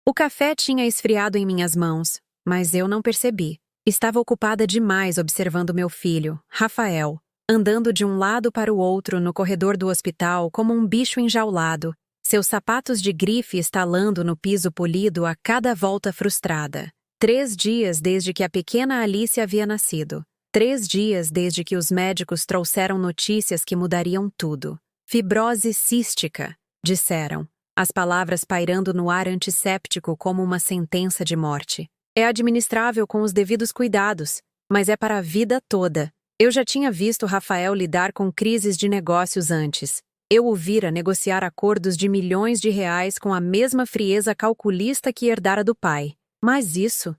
O café tinha esfriado em minhas mãos, mas eu não percebi. Estava ocupada demais observando meu filho, Rafael, andando de um lado para o outro no corredor do hospital como um bicho enjaulado, seus sapatos de grife estalando no piso polido a cada volta frustrada. 3 dias desde que a pequena Alice havia nascido. 3 dias desde que os médicos trouxeram notícias que mudariam tudo. Fibrose cística, disseram, as palavras pairando no ar antisséptico como uma sentença de morte. É administrável com os devidos cuidados, mas é para a vida toda. Eu já tinha visto Rafael lidar com crises de negócios antes. Eu o vira negociar acordos de milhões de reais com a mesma frieza calculista que herdara do pai. Mas isso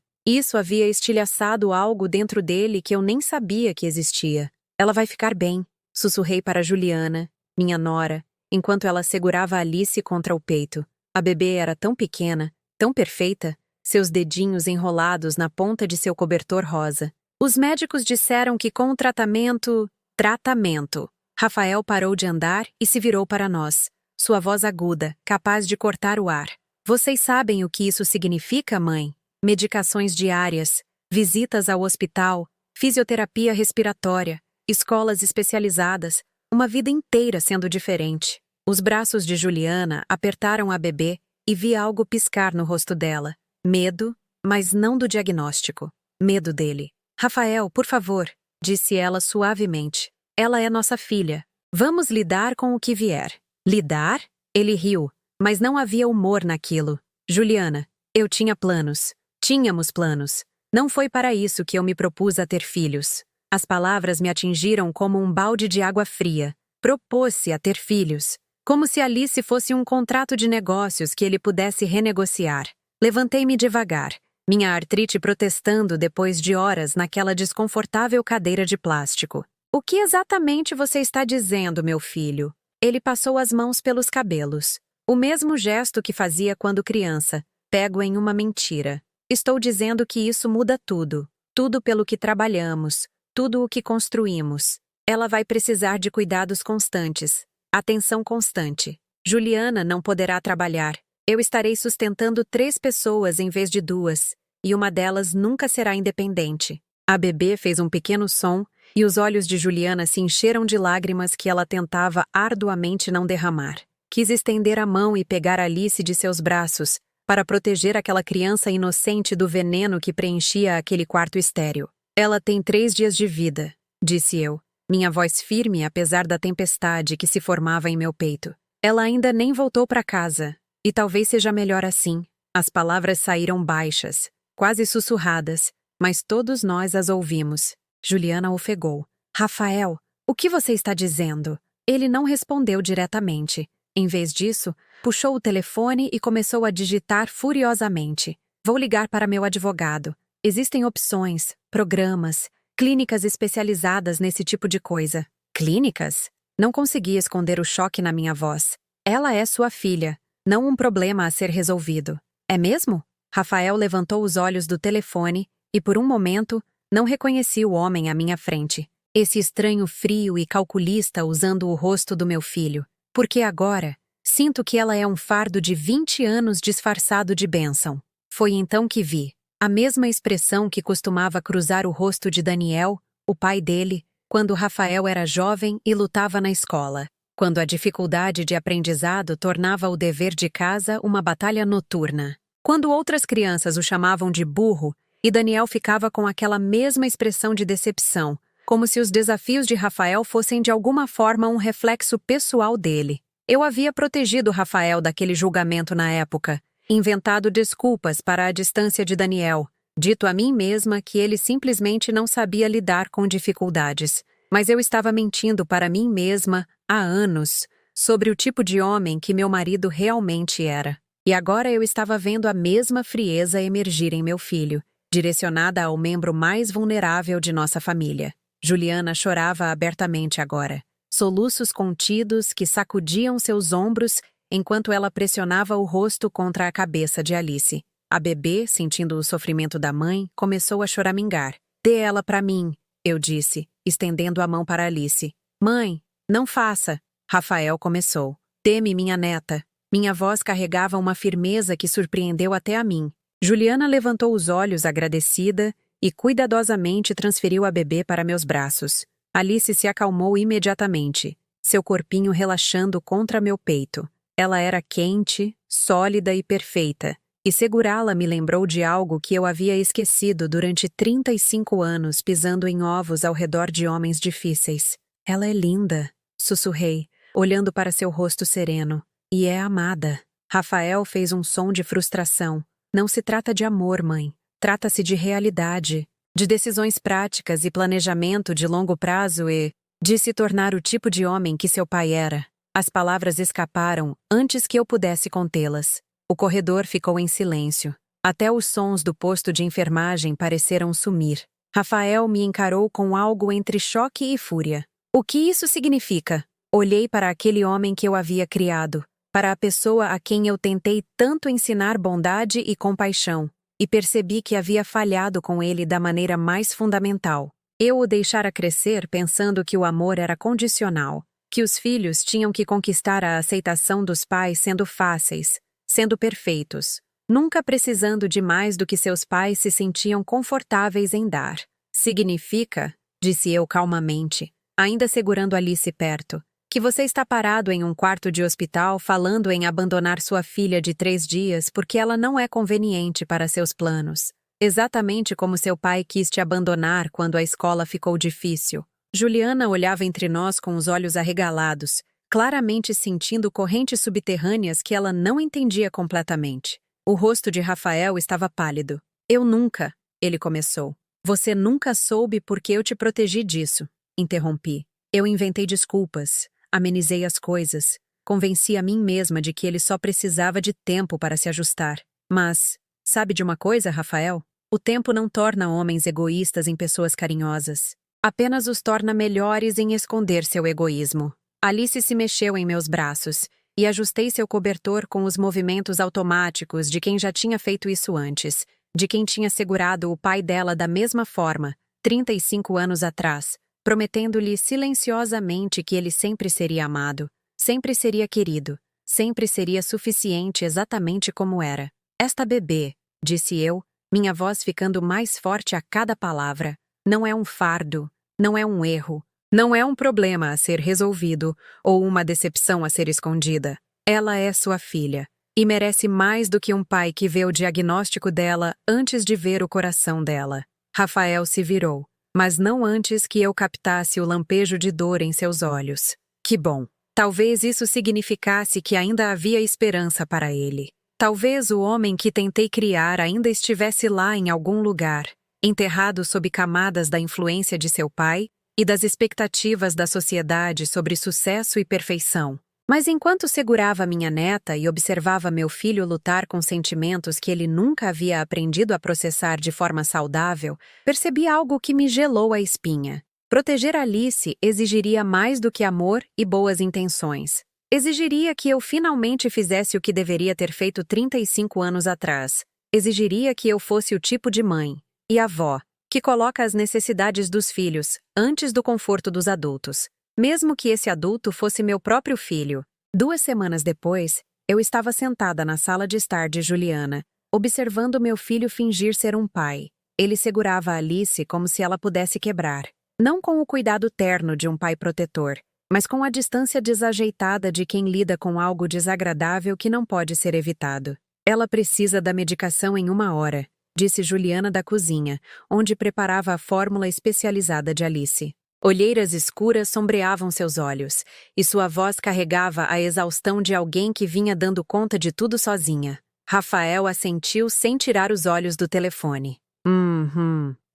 havia estilhaçado algo dentro dele que eu nem sabia que existia. Ela vai ficar bem, sussurrei para Juliana, minha nora, enquanto ela segurava Alice contra o peito. A bebê era tão pequena, tão perfeita, seus dedinhos enrolados na ponta de seu cobertor rosa. Os médicos disseram que com o tratamento... Rafael parou de andar e se virou para nós. Sua voz aguda, capaz de cortar o ar. Vocês sabem o que isso significa, mãe? Medicações diárias, visitas ao hospital, fisioterapia respiratória, escolas especializadas, uma vida inteira sendo diferente. Os braços de Juliana apertaram a bebê e vi algo piscar no rosto dela. Medo, mas não do diagnóstico. Medo dele. Rafael, por favor, disse ela suavemente. Ela é nossa filha. Vamos lidar com o que vier. Lidar? Ele riu, mas não havia humor naquilo. Juliana, eu tinha planos. Tínhamos planos. Não foi para isso que eu me propus a ter filhos. As palavras me atingiram como um balde de água fria. Propôs-se a ter filhos. Como se Alice fosse um contrato de negócios que ele pudesse renegociar. Levantei-me devagar, minha artrite protestando depois de horas naquela desconfortável cadeira de plástico. O que exatamente você está dizendo, meu filho? Ele passou as mãos pelos cabelos. O mesmo gesto que fazia quando criança, pego em uma mentira. Estou dizendo que isso muda tudo. Tudo pelo que trabalhamos, tudo o que construímos. Ela vai precisar de cuidados constantes, atenção constante. Juliana não poderá trabalhar. Eu estarei sustentando 3 pessoas em vez de 2, e uma delas nunca será independente. A bebê fez um pequeno som, e os olhos de Juliana se encheram de lágrimas que ela tentava arduamente não derramar. Quis estender a mão e pegar Alice de seus braços, para proteger aquela criança inocente do veneno que preenchia aquele quarto estéril. Ela tem 3 dias de vida, disse eu, minha voz firme apesar da tempestade que se formava em meu peito. Ela ainda nem voltou para casa. E talvez seja melhor assim. As palavras saíram baixas, quase sussurradas, mas todos nós as ouvimos. Juliana ofegou. Rafael, o que você está dizendo? Ele não respondeu diretamente. Em vez disso, puxou o telefone e começou a digitar furiosamente. Vou ligar para meu advogado. Existem opções, programas, clínicas especializadas nesse tipo de coisa. Clínicas? Não consegui esconder o choque na minha voz. Ela é sua filha. Não um problema a ser resolvido. É mesmo? Rafael levantou os olhos do telefone e, por um momento, não reconheci o homem à minha frente. Esse estranho frio e calculista usando o rosto do meu filho. Porque agora, sinto que ela é um fardo de 20 anos disfarçado de bênção. Foi então que vi. A mesma expressão que costumava cruzar o rosto de Daniel, o pai dele, quando Rafael era jovem e lutava na escola. Quando a dificuldade de aprendizado tornava o dever de casa uma batalha noturna. Quando outras crianças o chamavam de burro, e Daniel ficava com aquela mesma expressão de decepção, como se os desafios de Rafael fossem de alguma forma um reflexo pessoal dele. Eu havia protegido Rafael daquele julgamento na época, inventado desculpas para a distância de Daniel, dito a mim mesma que ele simplesmente não sabia lidar com dificuldades. Mas eu estava mentindo para mim mesma há anos sobre o tipo de homem que meu marido realmente era. E agora eu estava vendo a mesma frieza emergir em meu filho, direcionada ao membro mais vulnerável de nossa família. Juliana chorava abertamente agora. Soluços contidos que sacudiam seus ombros enquanto ela pressionava o rosto contra a cabeça de Alice. A bebê, sentindo o sofrimento da mãe, começou a choramingar. Dê ela para mim, eu disse, estendendo a mão para Alice. Mãe, não faça. Rafael começou. Dê-me minha neta. Minha voz carregava uma firmeza que surpreendeu até a mim. Juliana levantou os olhos agradecida e cuidadosamente transferiu a bebê para meus braços. Alice se acalmou imediatamente, seu corpinho relaxando contra meu peito. Ela era quente, sólida e perfeita, e segurá-la me lembrou de algo que eu havia esquecido durante 35 anos pisando em ovos ao redor de homens difíceis. Ela é linda, sussurrei, olhando para seu rosto sereno. E é amada. Rafael fez um som de frustração. Não se trata de amor, mãe. Trata-se de realidade, de decisões práticas e planejamento de longo prazo e de se tornar o tipo de homem que seu pai era. As palavras escaparam antes que eu pudesse contê-las. O corredor ficou em silêncio. Até os sons do posto de enfermagem pareceram sumir. Rafael me encarou com algo entre choque e fúria. O que isso significa? Olhei para aquele homem que eu havia criado, para a pessoa a quem eu tentei tanto ensinar bondade e compaixão, e percebi que havia falhado com ele da maneira mais fundamental. Eu o deixara crescer pensando que o amor era condicional, que os filhos tinham que conquistar a aceitação dos pais sendo fáceis, sendo perfeitos, nunca precisando de mais do que seus pais se sentiam confortáveis em dar. Significa, disse eu calmamente, ainda segurando Alice perto, que você está parado em um quarto de hospital falando em abandonar sua filha de 3 dias porque ela não é conveniente para seus planos. Exatamente como seu pai quis te abandonar quando a escola ficou difícil. Juliana olhava entre nós com os olhos arregalados, claramente sentindo correntes subterrâneas que ela não entendia completamente. O rosto de Rafael estava pálido. Eu nunca, ele começou. Você nunca soube porque eu te protegi disso, interrompi. Eu inventei desculpas. Amenizei as coisas, convenci a mim mesma de que ele só precisava de tempo para se ajustar. Mas, sabe de uma coisa, Rafael? O tempo não torna homens egoístas em pessoas carinhosas. Apenas os torna melhores em esconder seu egoísmo. Alice se mexeu em meus braços, e ajustei seu cobertor com os movimentos automáticos de quem já tinha feito isso antes, de quem tinha segurado o pai dela da mesma forma, 35 anos atrás, prometendo-lhe silenciosamente que ele sempre seria amado, sempre seria querido, sempre seria suficiente exatamente como era. Esta bebê, disse eu, minha voz ficando mais forte a cada palavra, não é um fardo, não é um erro, não é um problema a ser resolvido ou uma decepção a ser escondida. Ela é sua filha e merece mais do que um pai que vê o diagnóstico dela antes de ver o coração dela. Rafael se virou, mas não antes que eu captasse o lampejo de dor em seus olhos. Que bom! Talvez isso significasse que ainda havia esperança para ele. Talvez o homem que tentei criar ainda estivesse lá em algum lugar, enterrado sob camadas da influência de seu pai e das expectativas da sociedade sobre sucesso e perfeição. Mas enquanto segurava minha neta e observava meu filho lutar com sentimentos que ele nunca havia aprendido a processar de forma saudável, percebi algo que me gelou a espinha. Proteger Alice exigiria mais do que amor e boas intenções. Exigiria que eu finalmente fizesse o que deveria ter feito 35 anos atrás. Exigiria que eu fosse o tipo de mãe e avó que coloca as necessidades dos filhos antes do conforto dos adultos. Mesmo que esse adulto fosse meu próprio filho. 2 semanas depois, eu estava sentada na sala de estar de Juliana, observando meu filho fingir ser um pai. Ele segurava Alice como se ela pudesse quebrar. Não com o cuidado terno de um pai protetor, mas com a distância desajeitada de quem lida com algo desagradável que não pode ser evitado. Ela precisa da medicação em 1 hora, disse Juliana da cozinha, onde preparava a fórmula especializada de Alice. Olheiras escuras sombreavam seus olhos, e sua voz carregava a exaustão de alguém que vinha dando conta de tudo sozinha. Rafael assentiu sem tirar os olhos do telefone.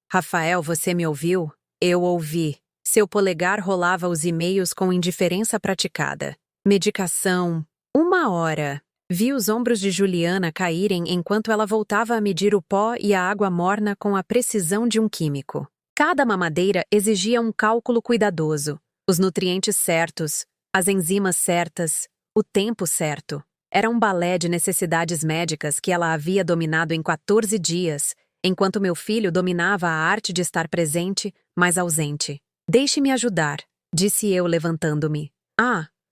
Rafael, você me ouviu? Eu ouvi. Seu polegar rolava os e-mails com indiferença praticada. Medicação. 1 hora. Vi os ombros de Juliana caírem enquanto ela voltava a medir o pó e a água morna com a precisão de um químico. Cada mamadeira exigia um cálculo cuidadoso, os nutrientes certos, as enzimas certas, o tempo certo. Era um balé de necessidades médicas que ela havia dominado em 14 dias, enquanto meu filho dominava a arte de estar presente, mas ausente. Deixe-me ajudar, disse eu levantando-me.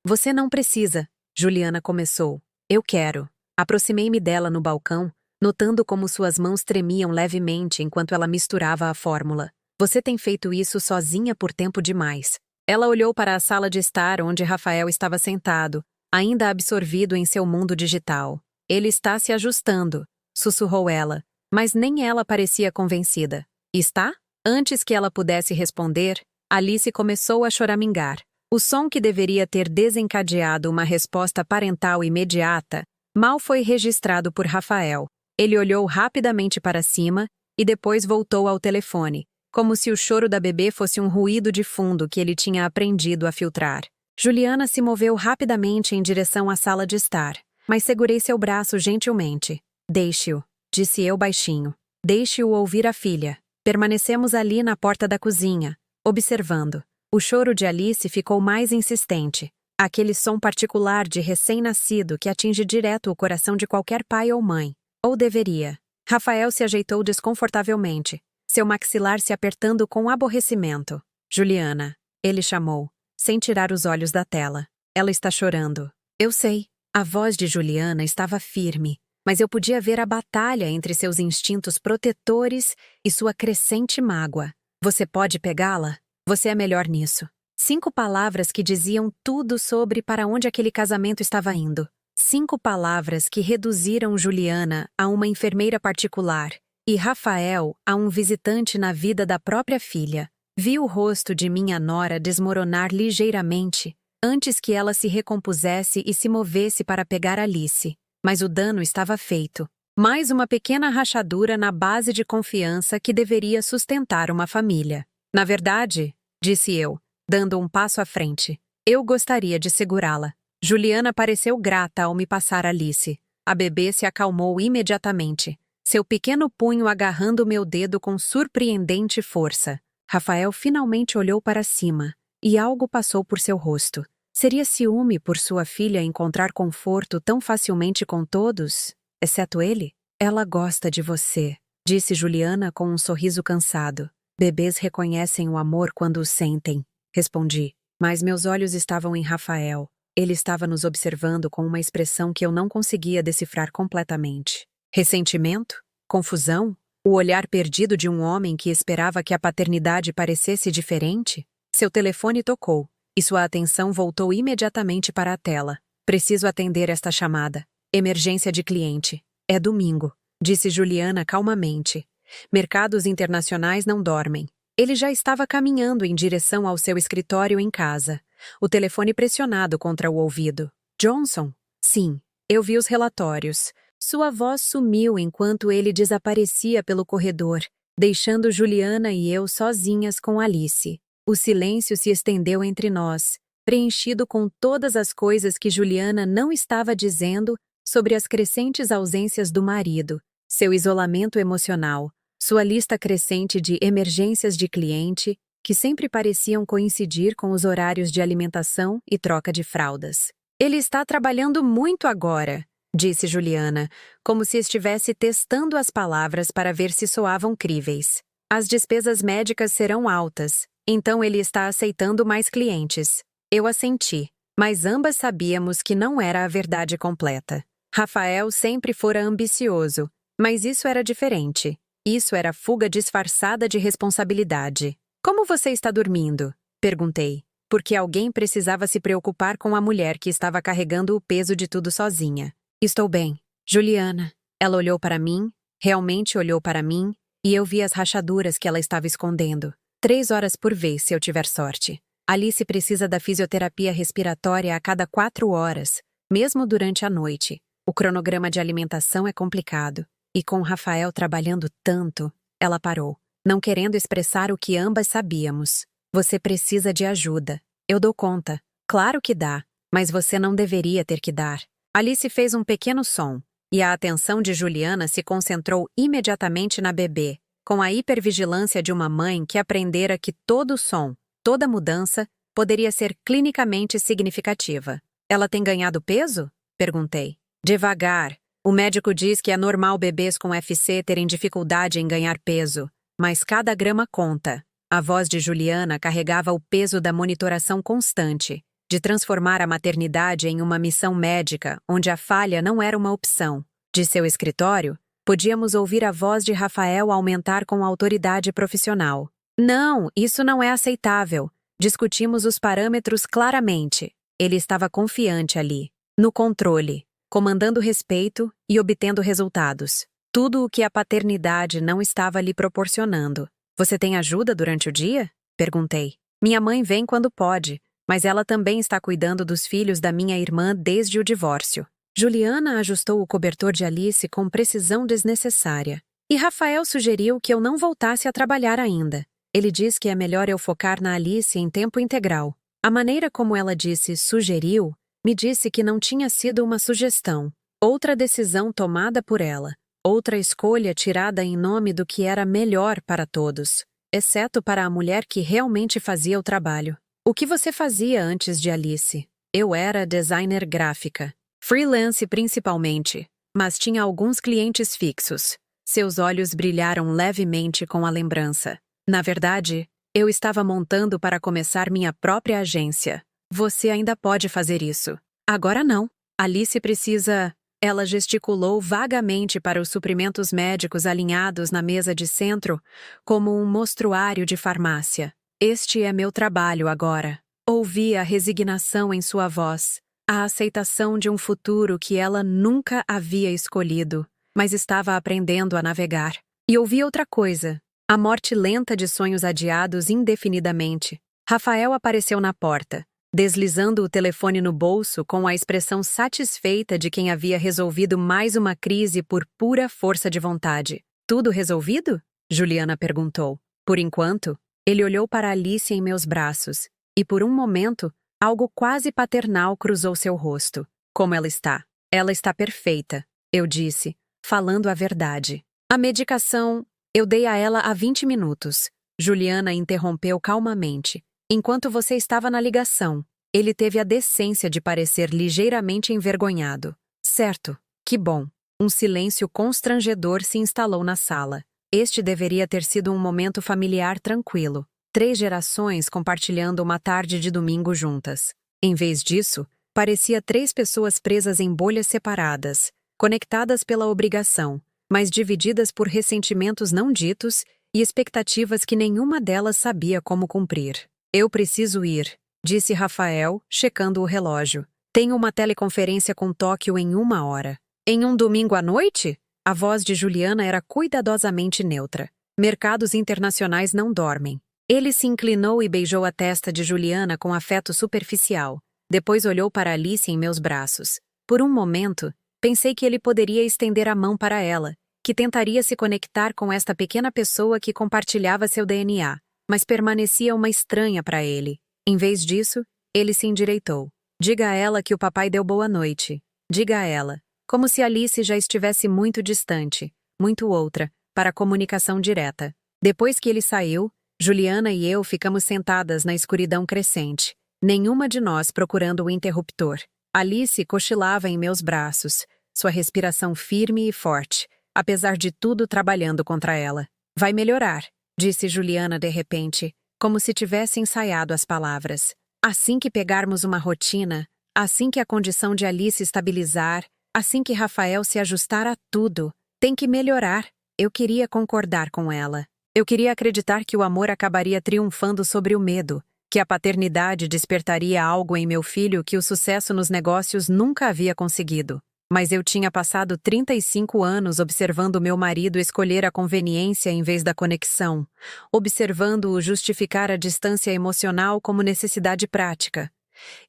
Você não precisa, Juliana começou. Eu quero. Aproximei-me dela no balcão, notando como suas mãos tremiam levemente enquanto ela misturava a fórmula. Você tem feito isso sozinha por tempo demais. Ela olhou para a sala de estar onde Rafael estava sentado, ainda absorvido em seu mundo digital. Ele está se ajustando, sussurrou ela, mas nem ela parecia convencida. Está? Antes que ela pudesse responder, Alice começou a choramingar. O som que deveria ter desencadeado uma resposta parental imediata mal foi registrado por Rafael. Ele olhou rapidamente para cima e depois voltou ao telefone, como se o choro da bebê fosse um ruído de fundo que ele tinha aprendido a filtrar. Juliana se moveu rapidamente em direção à sala de estar, mas segurei seu braço gentilmente. Deixe-o, disse eu baixinho. Deixe-o ouvir a filha. Permanecemos ali na porta da cozinha, observando. O choro de Alice ficou mais insistente. Aquele som particular de recém-nascido que atinge direto o coração de qualquer pai ou mãe. Ou deveria. Rafael se ajeitou desconfortavelmente, seu maxilar se apertando com aborrecimento. Juliana, ele chamou, sem tirar os olhos da tela. Ela está chorando. Eu sei. A voz de Juliana estava firme, mas eu podia ver a batalha entre seus instintos protetores e sua crescente mágoa. Você pode pegá-la? Você é melhor nisso. 5 palavras que diziam tudo sobre para onde aquele casamento estava indo. 5 palavras que reduziram Juliana a uma enfermeira particular e Rafael a um visitante na vida da própria filha. Vi o rosto de minha nora desmoronar ligeiramente antes que ela se recompusesse e se movesse para pegar Alice. Mas o dano estava feito. Mais uma pequena rachadura na base de confiança que deveria sustentar uma família. Na verdade, disse eu, dando um passo à frente, eu gostaria de segurá-la. Juliana pareceu grata ao me passar Alice. A bebê se acalmou imediatamente, seu pequeno punho agarrando meu dedo com surpreendente força. Rafael finalmente olhou para cima, e algo passou por seu rosto. Seria ciúme por sua filha encontrar conforto tão facilmente com todos, exceto ele? Ela gosta de você, disse Juliana com um sorriso cansado. Bebês reconhecem o amor quando o sentem, respondi. Mas meus olhos estavam em Rafael. Ele estava nos observando com uma expressão que eu não conseguia decifrar completamente. Ressentimento? Confusão? O olhar perdido de um homem que esperava que a paternidade parecesse diferente? Seu telefone tocou, e sua atenção voltou imediatamente para a tela. Preciso atender esta chamada. Emergência de cliente. É domingo, disse Juliana calmamente. Mercados internacionais não dormem. Ele já estava caminhando em direção ao seu escritório em casa, o telefone pressionado contra o ouvido. Johnson? Sim, eu vi os relatórios. Sua voz sumiu enquanto ele desaparecia pelo corredor, deixando Juliana e eu sozinhas com Alice. O silêncio se estendeu entre nós, preenchido com todas as coisas que Juliana não estava dizendo sobre as crescentes ausências do marido, seu isolamento emocional, sua lista crescente de emergências de cliente, que sempre pareciam coincidir com os horários de alimentação e troca de fraldas. Ele está trabalhando muito agora, disse Juliana, como se estivesse testando as palavras para ver se soavam críveis. As despesas médicas serão altas, então ele está aceitando mais clientes. Eu assenti, mas ambas sabíamos que não era a verdade completa. Rafael sempre fora ambicioso, mas isso era diferente. Isso era fuga disfarçada de responsabilidade. Como você está dormindo? Perguntei, porque alguém precisava se preocupar com a mulher que estava carregando o peso de tudo sozinha. Estou bem. Juliana. Ela olhou para mim, realmente olhou para mim, e eu vi as rachaduras que ela estava escondendo. 3 horas por vez, se eu tiver sorte. Alice precisa da fisioterapia respiratória a cada 4 horas, mesmo durante a noite. O cronograma de alimentação é complicado. E com Rafael trabalhando tanto, ela parou, não querendo expressar o que ambas sabíamos. Você precisa de ajuda. Eu dou conta. Claro que dá, mas você não deveria ter que dar. Alice fez um pequeno som, e a atenção de Juliana se concentrou imediatamente na bebê, com a hipervigilância de uma mãe que aprendera que todo som, toda mudança, poderia ser clinicamente significativa. Ela tem ganhado peso? Perguntei. Devagar. O médico diz que é normal bebês com FC terem dificuldade em ganhar peso, mas cada grama conta. A voz de Juliana carregava o peso da monitoração constante, de transformar a maternidade em uma missão médica, onde a falha não era uma opção. De seu escritório, podíamos ouvir a voz de Rafael aumentar com autoridade profissional. Não, isso não é aceitável. Discutimos os parâmetros claramente. Ele estava confiante ali, no controle, comandando respeito e obtendo resultados. Tudo o que a paternidade não estava lhe proporcionando. Você tem ajuda durante o dia? Perguntei. Minha mãe vem quando pode, mas ela também está cuidando dos filhos da minha irmã desde o divórcio. Juliana ajustou o cobertor de Alice com precisão desnecessária. E Rafael sugeriu que eu não voltasse a trabalhar ainda. Ele diz que é melhor eu focar na Alice em tempo integral. A maneira como ela disse sugeriu, me disse que não tinha sido uma sugestão. Outra decisão tomada por ela. Outra escolha tirada em nome do que era melhor para todos. Exceto para a mulher que realmente fazia o trabalho. O que você fazia antes de Alice? Eu era designer gráfica. Freelance principalmente, mas tinha alguns clientes fixos. Seus olhos brilharam levemente com a lembrança. Na verdade, eu estava montando para começar minha própria agência. Você ainda pode fazer isso. Agora não. Alice precisa... Ela gesticulou vagamente para os suprimentos médicos alinhados na mesa de centro, como um mostruário de farmácia. Este é meu trabalho agora. Ouvi a resignação em sua voz, a aceitação de um futuro que ela nunca havia escolhido, mas estava aprendendo a navegar. E ouvi outra coisa, a morte lenta de sonhos adiados indefinidamente. Rafael apareceu na porta, deslizando o telefone no bolso com a expressão satisfeita de quem havia resolvido mais uma crise por pura força de vontade. Tudo resolvido? Juliana perguntou. Por enquanto, ele olhou para Alice em meus braços, e por um momento, algo quase paternal cruzou seu rosto. Como ela está? Ela está perfeita, eu disse, falando a verdade. A medicação, eu dei a ela há 20 minutos. Juliana interrompeu calmamente. Enquanto você estava na ligação, ele teve a decência de parecer ligeiramente envergonhado. Certo, que bom. Um silêncio constrangedor se instalou na sala. Este deveria ter sido um momento familiar tranquilo. 3 gerações compartilhando uma tarde de domingo juntas. Em vez disso, parecia 3 pessoas presas em bolhas separadas, conectadas pela obrigação, mas divididas por ressentimentos não ditos e expectativas que nenhuma delas sabia como cumprir. Eu preciso ir, disse Rafael, checando o relógio. Tenho uma teleconferência com Tóquio em 1 hora. Em um domingo à noite? A voz de Juliana era cuidadosamente neutra. Mercados internacionais não dormem. Ele se inclinou e beijou a testa de Juliana com afeto superficial. Depois olhou para Alice em meus braços. Por um momento, pensei que ele poderia estender a mão para ela, que tentaria se conectar com esta pequena pessoa que compartilhava seu DNA. Mas permanecia uma estranha para ele. Em vez disso, ele se endireitou. Diga a ela que o papai deu boa noite. Diga a ela, como se Alice já estivesse muito distante, muito outra, para a comunicação direta. Depois que ele saiu, Juliana e eu ficamos sentadas na escuridão crescente, nenhuma de nós procurando o interruptor. Alice cochilava em meus braços, sua respiração firme e forte, apesar de tudo trabalhando contra ela. Vai melhorar, disse Juliana de repente, como se tivesse ensaiado as palavras. Assim que pegarmos uma rotina, assim que a condição de Alice estabilizar, assim que Rafael se ajustar a tudo, tem que melhorar. Eu queria concordar com ela. Eu queria acreditar que o amor acabaria triunfando sobre o medo, que a paternidade despertaria algo em meu filho que o sucesso nos negócios nunca havia conseguido. Mas eu tinha passado 35 anos observando meu marido escolher a conveniência em vez da conexão, observando-o justificar a distância emocional como necessidade prática.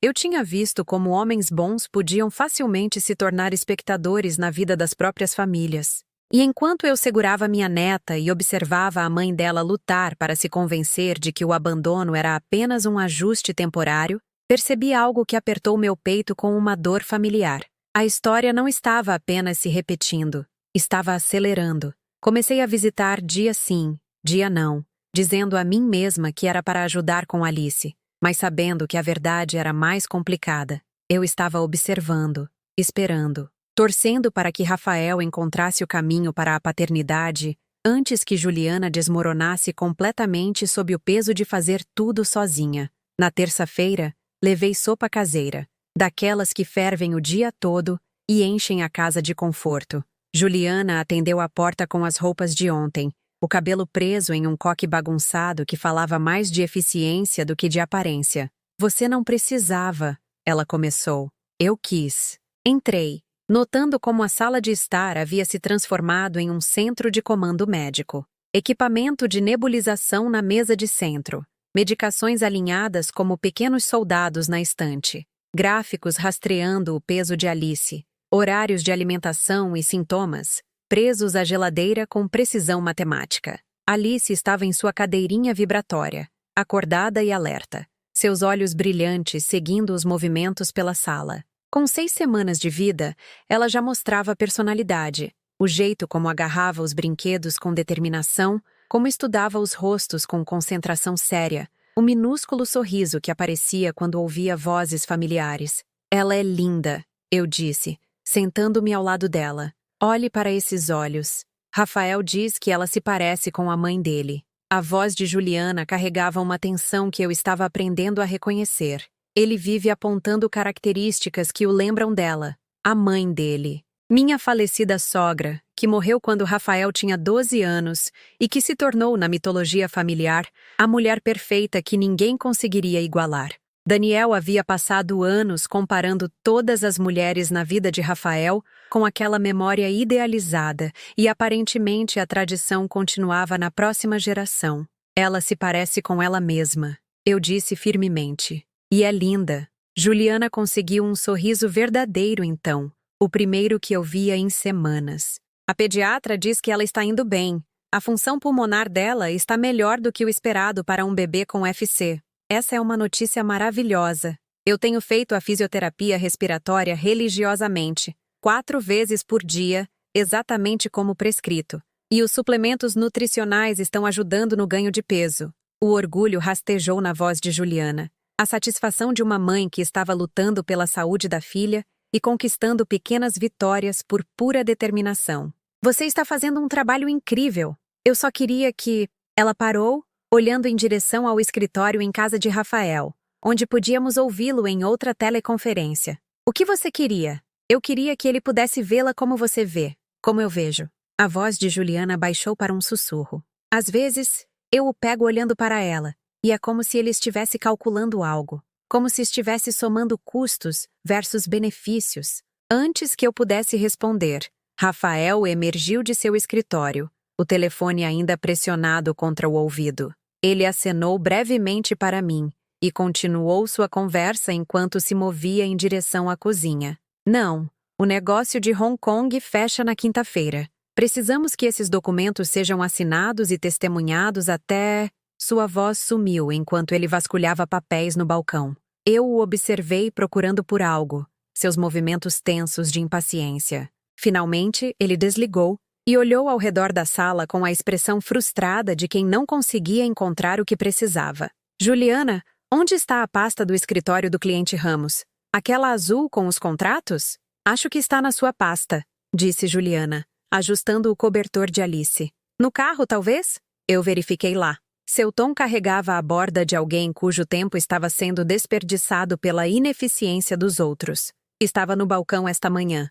Eu tinha visto como homens bons podiam facilmente se tornar espectadores na vida das próprias famílias. E enquanto eu segurava minha neta e observava a mãe dela lutar para se convencer de que o abandono era apenas um ajuste temporário, percebi algo que apertou meu peito com uma dor familiar. A história não estava apenas se repetindo, estava acelerando. Comecei a visitar dia sim, dia não, dizendo a mim mesma que era para ajudar com Alice, mas sabendo que a verdade era mais complicada. Eu estava observando, esperando, torcendo para que Rafael encontrasse o caminho para a paternidade antes que Juliana desmoronasse completamente sob o peso de fazer tudo sozinha. Na terça-feira, Levei sopa caseira, daquelas que fervem o dia todo e enchem a casa de conforto. Juliana atendeu a porta com as roupas de ontem, o cabelo preso em um coque bagunçado que falava mais de eficiência do que de aparência. Você não precisava, ela começou. Eu quis. Entrei, notando como a sala de estar havia se transformado em um centro de comando médico. Equipamento de nebulização na mesa de centro. Medicações alinhadas como pequenos soldados na estante. Gráficos rastreando o peso de Alice. Horários de alimentação e sintomas, presos à geladeira com precisão matemática. Alice estava em sua cadeirinha vibratória, acordada e alerta, seus olhos brilhantes seguindo os movimentos pela sala. Com 6 semanas de vida, ela já mostrava personalidade, o jeito como agarrava os brinquedos com determinação, como estudava os rostos com concentração séria, o minúsculo sorriso que aparecia quando ouvia vozes familiares. Ela é linda, eu disse, sentando-me ao lado dela. Olhe para esses olhos. Rafael diz que ela se parece com a mãe dele. A voz de Juliana carregava uma tensão que eu estava aprendendo a reconhecer. Ele vive apontando características que o lembram dela, a mãe dele. Minha falecida sogra, que morreu quando Rafael tinha 12 anos e que se tornou, na mitologia familiar, a mulher perfeita que ninguém conseguiria igualar. Daniel havia passado anos comparando todas as mulheres na vida de Rafael com aquela memória idealizada e aparentemente a tradição continuava na próxima geração. Ela se parece com ela mesma, eu disse firmemente. E é linda. Juliana conseguiu um sorriso verdadeiro então, o primeiro que eu via em semanas. A pediatra diz que ela está indo bem. A função pulmonar dela está melhor do que o esperado para um bebê com FC. Essa é uma notícia maravilhosa. Eu tenho feito a fisioterapia respiratória religiosamente, 4 vezes por dia, exatamente como prescrito. E os suplementos nutricionais estão ajudando no ganho de peso. O orgulho rastejou na voz de Juliana. A satisfação de uma mãe que estava lutando pela saúde da filha e conquistando pequenas vitórias por pura determinação. Você está fazendo um trabalho incrível. Eu só queria que... Ela parou, olhando em direção ao escritório em casa de Rafael, onde podíamos ouvi-lo em outra teleconferência. O que você queria? Eu queria que ele pudesse vê-la como você vê, como eu vejo. A voz de Juliana baixou para um sussurro. Às vezes, eu o pego olhando para ela, e é como se ele estivesse calculando algo, como se estivesse somando custos versus benefícios. Antes que eu pudesse responder, Rafael emergiu de seu escritório, o telefone ainda pressionado contra o ouvido. Ele acenou brevemente para mim e continuou sua conversa enquanto se movia em direção à cozinha. Não, o negócio de Hong Kong fecha na quinta-feira. Precisamos que esses documentos sejam assinados e testemunhados até... Sua voz sumiu enquanto ele vasculhava papéis no balcão. Eu o observei procurando por algo, seus movimentos tensos de impaciência. Finalmente, ele desligou e olhou ao redor da sala com a expressão frustrada de quem não conseguia encontrar o que precisava. Juliana, onde está a pasta do escritório do cliente Ramos? Aquela azul com os contratos? Acho que está na sua pasta, disse Juliana, ajustando o cobertor de Alice. No carro, talvez? Eu verifiquei lá. Seu tom carregava a borda de alguém cujo tempo estava sendo desperdiçado pela ineficiência dos outros. Estava no balcão esta manhã.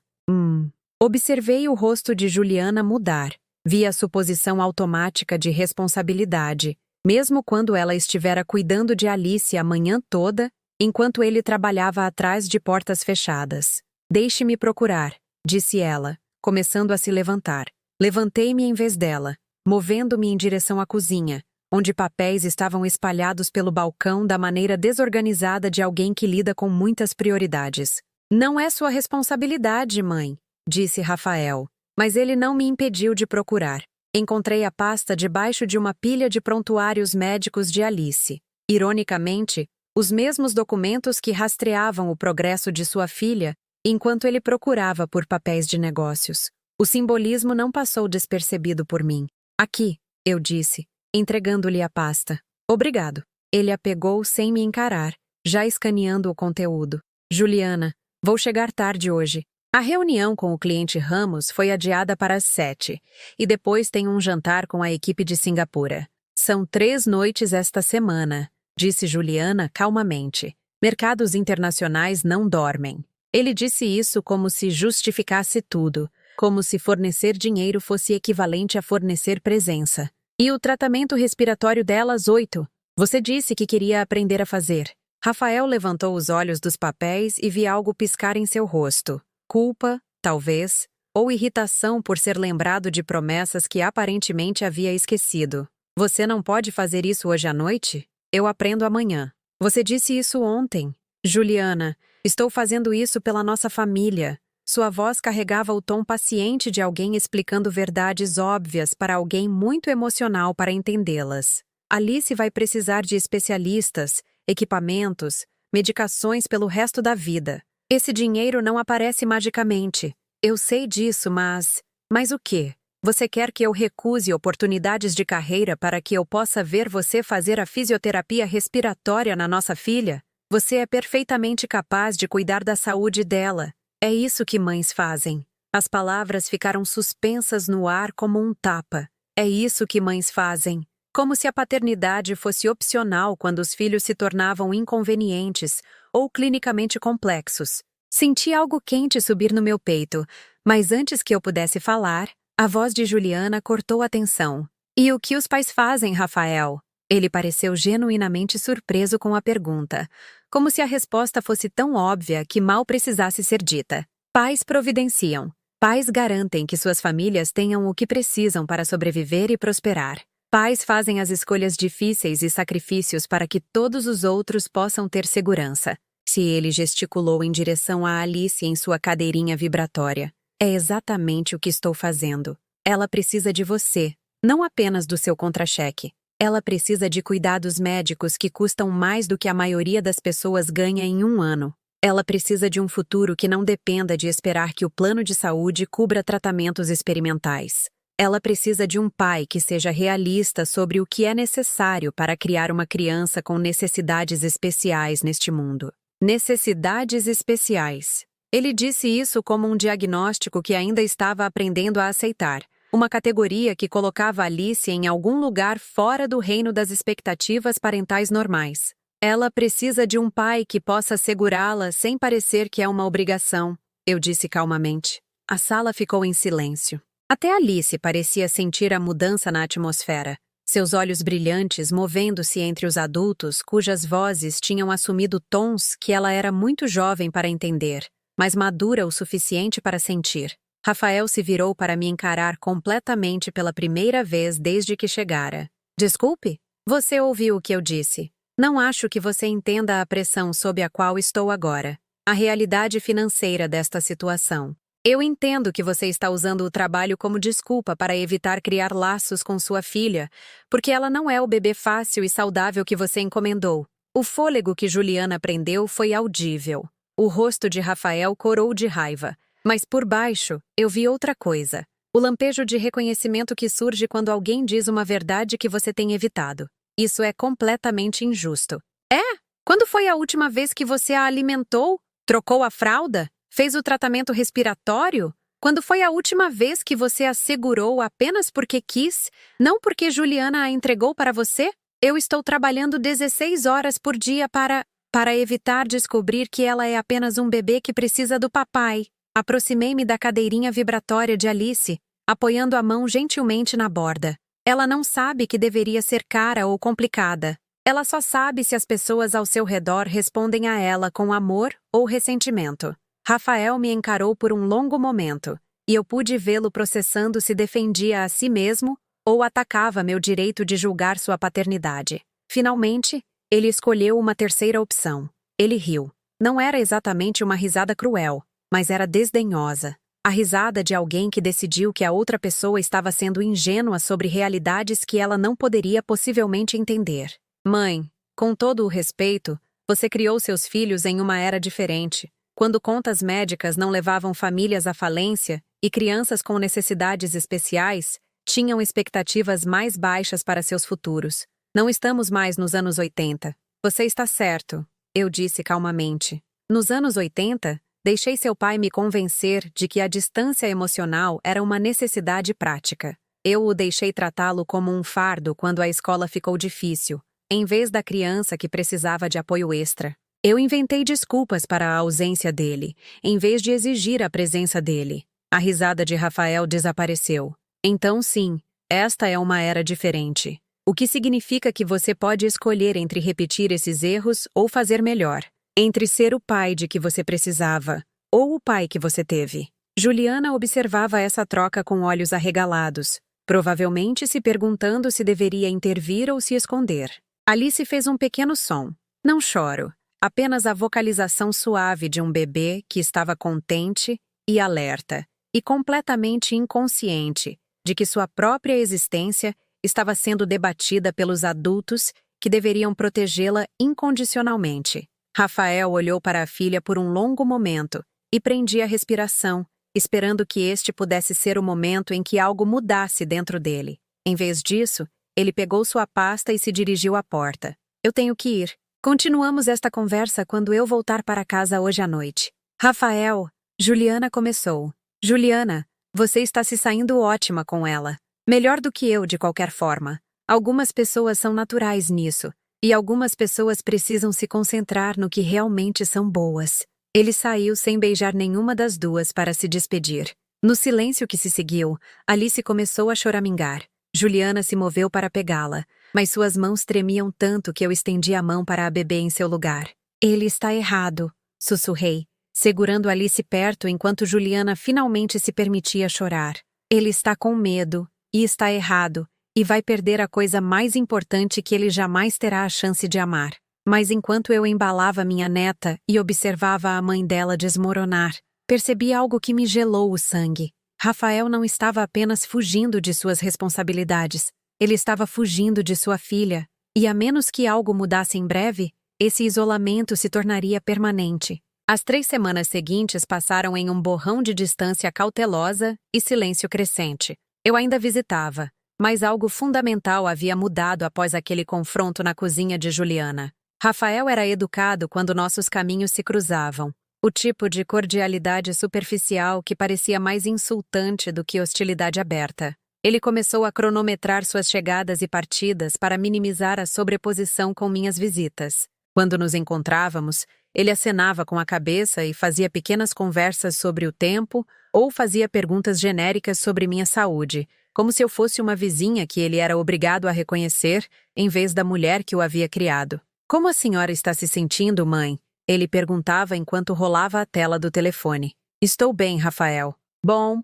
Observei o rosto de Juliana mudar. Vi a suposição automática de responsabilidade, mesmo quando ela estivera cuidando de Alice a manhã toda, enquanto ele trabalhava atrás de portas fechadas. Deixe-me procurar, disse ela, começando a se levantar. Levantei-me em vez dela, movendo-me em direção à cozinha, onde papéis estavam espalhados pelo balcão da maneira desorganizada de alguém que lida com muitas prioridades. Não é sua responsabilidade, mãe, disse Rafael, mas ele não me impediu de procurar. Encontrei a pasta debaixo de uma pilha de prontuários médicos de Alice. Ironicamente, os mesmos documentos que rastreavam o progresso de sua filha enquanto ele procurava por papéis de negócios. O simbolismo não passou despercebido por mim. Aqui, eu disse, entregando-lhe a pasta. Obrigado. Ele a pegou sem me encarar, já escaneando o conteúdo. Juliana, vou chegar tarde hoje. A reunião com o cliente Ramos foi adiada para as 7, e depois tem um jantar com a equipe de Singapura. São 3 noites esta semana, disse Juliana calmamente. Mercados internacionais não dormem. Ele disse isso como se justificasse tudo, como se fornecer dinheiro fosse equivalente a fornecer presença. E o tratamento respiratório delas, 8. Você disse que queria aprender a fazer. Rafael levantou os olhos dos papéis e vi algo piscar em seu rosto. Culpa, talvez, ou irritação por ser lembrado de promessas que aparentemente havia esquecido. Você não pode fazer isso hoje à noite? Eu aprendo amanhã. Você disse isso ontem. Juliana, estou fazendo isso pela nossa família. Sua voz carregava o tom paciente de alguém explicando verdades óbvias para alguém muito emocional para entendê-las. Alice vai precisar de especialistas, equipamentos, medicações pelo resto da vida. Esse dinheiro não aparece magicamente. Eu sei disso, mas... Mas o quê? Você quer que eu recuse oportunidades de carreira para que eu possa ver você fazer a fisioterapia respiratória na nossa filha? Você é perfeitamente capaz de cuidar da saúde dela. É isso que mães fazem. As palavras ficaram suspensas no ar como um tapa. É isso que mães fazem. Como se a paternidade fosse opcional quando os filhos se tornavam inconvenientes ou clinicamente complexos. Senti algo quente subir no meu peito, mas antes que eu pudesse falar, a voz de Juliana cortou a tensão. E o que os pais fazem, Rafael? Ele pareceu genuinamente surpreso com a pergunta, como se a resposta fosse tão óbvia que mal precisasse ser dita. Pais providenciam. Pais garantem que suas famílias tenham o que precisam para sobreviver e prosperar. Pais fazem as escolhas difíceis e sacrifícios para que todos os outros possam ter segurança. Se ele gesticulou em direção a Alice em sua cadeirinha vibratória. É exatamente o que estou fazendo. Ela precisa de você, não apenas do seu contra-cheque. Ela precisa de cuidados médicos que custam mais do que a maioria das pessoas ganha em um ano. Ela precisa de um futuro que não dependa de esperar que o plano de saúde cubra tratamentos experimentais. Ela precisa de um pai que seja realista sobre o que é necessário para criar uma criança com necessidades especiais neste mundo. Necessidades especiais. Ele disse isso como um diagnóstico que ainda estava aprendendo a aceitar, uma categoria que colocava Alice em algum lugar fora do reino das expectativas parentais normais. Ela precisa de um pai que possa segurá-la sem parecer que é uma obrigação, eu disse calmamente. A sala ficou em silêncio. Até Alice parecia sentir a mudança na atmosfera, seus olhos brilhantes movendo-se entre os adultos cujas vozes tinham assumido tons que ela era muito jovem para entender, mas madura o suficiente para sentir. Rafael se virou para me encarar completamente pela primeira vez desde que chegara. Desculpe? Você ouviu o que eu disse. Não acho que você entenda a pressão sob a qual estou agora. A realidade financeira desta situação. Eu entendo que você está usando o trabalho como desculpa para evitar criar laços com sua filha, porque ela não é o bebê fácil e saudável que você encomendou. O fôlego que Juliana prendeu foi audível. O rosto de Rafael corou de raiva, mas por baixo eu vi outra coisa. O lampejo de reconhecimento que surge quando alguém diz uma verdade que você tem evitado. Isso é completamente injusto. É? Quando foi a última vez que você a alimentou? Trocou a fralda? Fez o tratamento respiratório? Quando foi a última vez que você a segurou apenas porque quis, não porque Juliana a entregou para você? Eu estou trabalhando 16 horas por dia para evitar descobrir que ela é apenas um bebê que precisa do papai. Aproximei-me da cadeirinha vibratória de Alice, apoiando a mão gentilmente na borda. Ela não sabe que deveria ser cara ou complicada. Ela só sabe se as pessoas ao seu redor respondem a ela com amor ou ressentimento. Rafael me encarou por um longo momento, e eu pude vê-lo processando se defendia a si mesmo ou atacava meu direito de julgar sua paternidade. Finalmente, ele escolheu uma terceira opção. Ele riu. Não era exatamente uma risada cruel, mas era desdenhosa. A risada de alguém que decidiu que a outra pessoa estava sendo ingênua sobre realidades que ela não poderia possivelmente entender. Mãe, com todo o respeito, você criou seus filhos em uma era diferente, quando contas médicas não levavam famílias à falência e crianças com necessidades especiais tinham expectativas mais baixas para seus futuros. Não estamos mais nos anos 80. Você está certo, eu disse calmamente. Nos anos 80, deixei seu pai me convencer de que a distância emocional era uma necessidade prática. Eu o deixei tratá-lo como um fardo quando a escola ficou difícil, em vez da criança que precisava de apoio extra. Eu inventei desculpas para a ausência dele, em vez de exigir a presença dele. A risada de Rafael desapareceu. Então sim, esta é uma era diferente. O que significa que você pode escolher entre repetir esses erros ou fazer melhor. Entre ser o pai de que você precisava, ou o pai que você teve. Juliana observava essa troca com olhos arregalados, provavelmente se perguntando se deveria intervir ou se esconder. Alice fez um pequeno som. Não choro. Apenas a vocalização suave de um bebê que estava contente e alerta, e completamente inconsciente de que sua própria existência estava sendo debatida pelos adultos que deveriam protegê-la incondicionalmente. Rafael olhou para a filha por um longo momento e prendia a respiração, esperando que este pudesse ser o momento em que algo mudasse dentro dele. Em vez disso, ele pegou sua pasta e se dirigiu à porta. Eu tenho que ir. Continuamos esta conversa quando eu voltar para casa hoje à noite. Rafael, Juliana começou. Juliana, você está se saindo ótima com ela. Melhor do que eu, de qualquer forma. Algumas pessoas são naturais nisso. E algumas pessoas precisam se concentrar no que realmente são boas. Ele saiu sem beijar nenhuma das duas para se despedir. No silêncio que se seguiu, Alice começou a choramingar. Juliana se moveu para pegá-la, mas suas mãos tremiam tanto que eu estendi a mão para a bebê em seu lugar. Ele está errado, sussurrei, segurando Alice perto enquanto Juliana finalmente se permitia chorar. Ele está com medo, e está errado, e vai perder a coisa mais importante que ele jamais terá a chance de amar. Mas enquanto eu embalava minha neta e observava a mãe dela desmoronar, percebi algo que me gelou o sangue. Rafael não estava apenas fugindo de suas responsabilidades, ele estava fugindo de sua filha, e a menos que algo mudasse em breve, esse isolamento se tornaria permanente. As 3 semanas seguintes passaram em um borrão de distância cautelosa e silêncio crescente. Eu ainda visitava, mas algo fundamental havia mudado após aquele confronto na cozinha de Juliana. Rafael era educado quando nossos caminhos se cruzavam. O tipo de cordialidade superficial que parecia mais insultante do que hostilidade aberta. Ele começou a cronometrar suas chegadas e partidas para minimizar a sobreposição com minhas visitas. Quando nos encontrávamos, ele acenava com a cabeça e fazia pequenas conversas sobre o tempo ou fazia perguntas genéricas sobre minha saúde, como se eu fosse uma vizinha que ele era obrigado a reconhecer, em vez da mulher que o havia criado. Como a senhora está se sentindo, mãe? Ele perguntava enquanto rolava a tela do telefone. Estou bem, Rafael. Bom,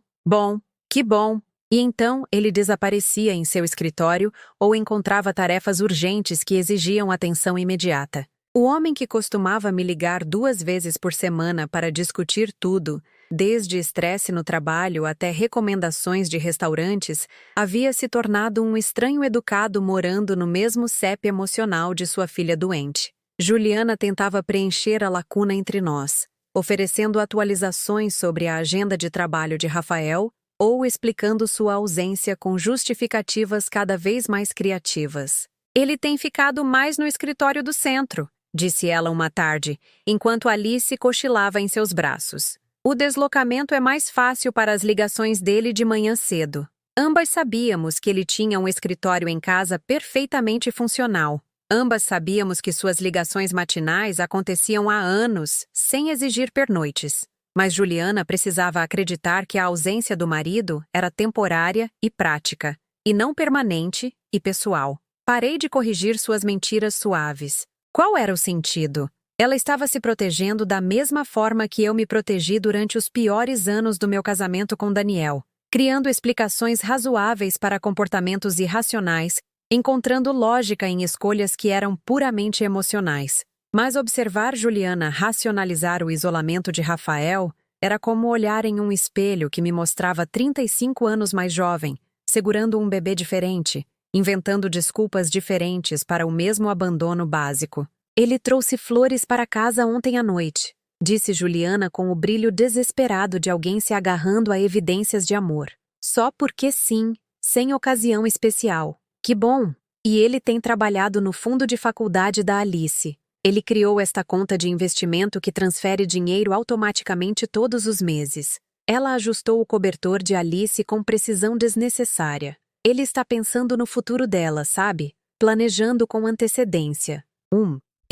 que bom. E então ele desaparecia em seu escritório ou encontrava tarefas urgentes que exigiam atenção imediata. O homem que costumava me ligar 2 vezes por semana para discutir tudo, desde estresse no trabalho até recomendações de restaurantes, havia se tornado um estranho educado morando no mesmo CEP emocional de sua filha doente. Juliana tentava preencher a lacuna entre nós, oferecendo atualizações sobre a agenda de trabalho de Rafael ou explicando sua ausência com justificativas cada vez mais criativas. Ele tem ficado mais no escritório do centro, disse ela uma tarde, enquanto Alice cochilava em seus braços. O deslocamento é mais fácil para as ligações dele de manhã cedo. Ambas sabíamos que ele tinha um escritório em casa perfeitamente funcional. Ambas sabíamos que suas ligações matinais aconteciam há anos, sem exigir pernoites. Mas Juliana precisava acreditar que a ausência do marido era temporária e prática, e não permanente e pessoal. Parei de corrigir suas mentiras suaves. Qual era o sentido? Ela estava se protegendo da mesma forma que eu me protegi durante os piores anos do meu casamento com Daniel, criando explicações razoáveis para comportamentos irracionais, encontrando lógica em escolhas que eram puramente emocionais. Mas observar Juliana racionalizar o isolamento de Rafael era como olhar em um espelho que me mostrava 35 anos mais jovem, segurando um bebê diferente, inventando desculpas diferentes para o mesmo abandono básico. Ele trouxe flores para casa ontem à noite, disse Juliana com o brilho desesperado de alguém se agarrando a evidências de amor. Só porque sim, sem ocasião especial. Que bom! E ele tem trabalhado no fundo de faculdade da Alice. Ele criou esta conta de investimento que transfere dinheiro automaticamente todos os meses. Ela ajustou o cobertor de Alice com precisão desnecessária. Ele está pensando no futuro dela, sabe? Planejando com antecedência.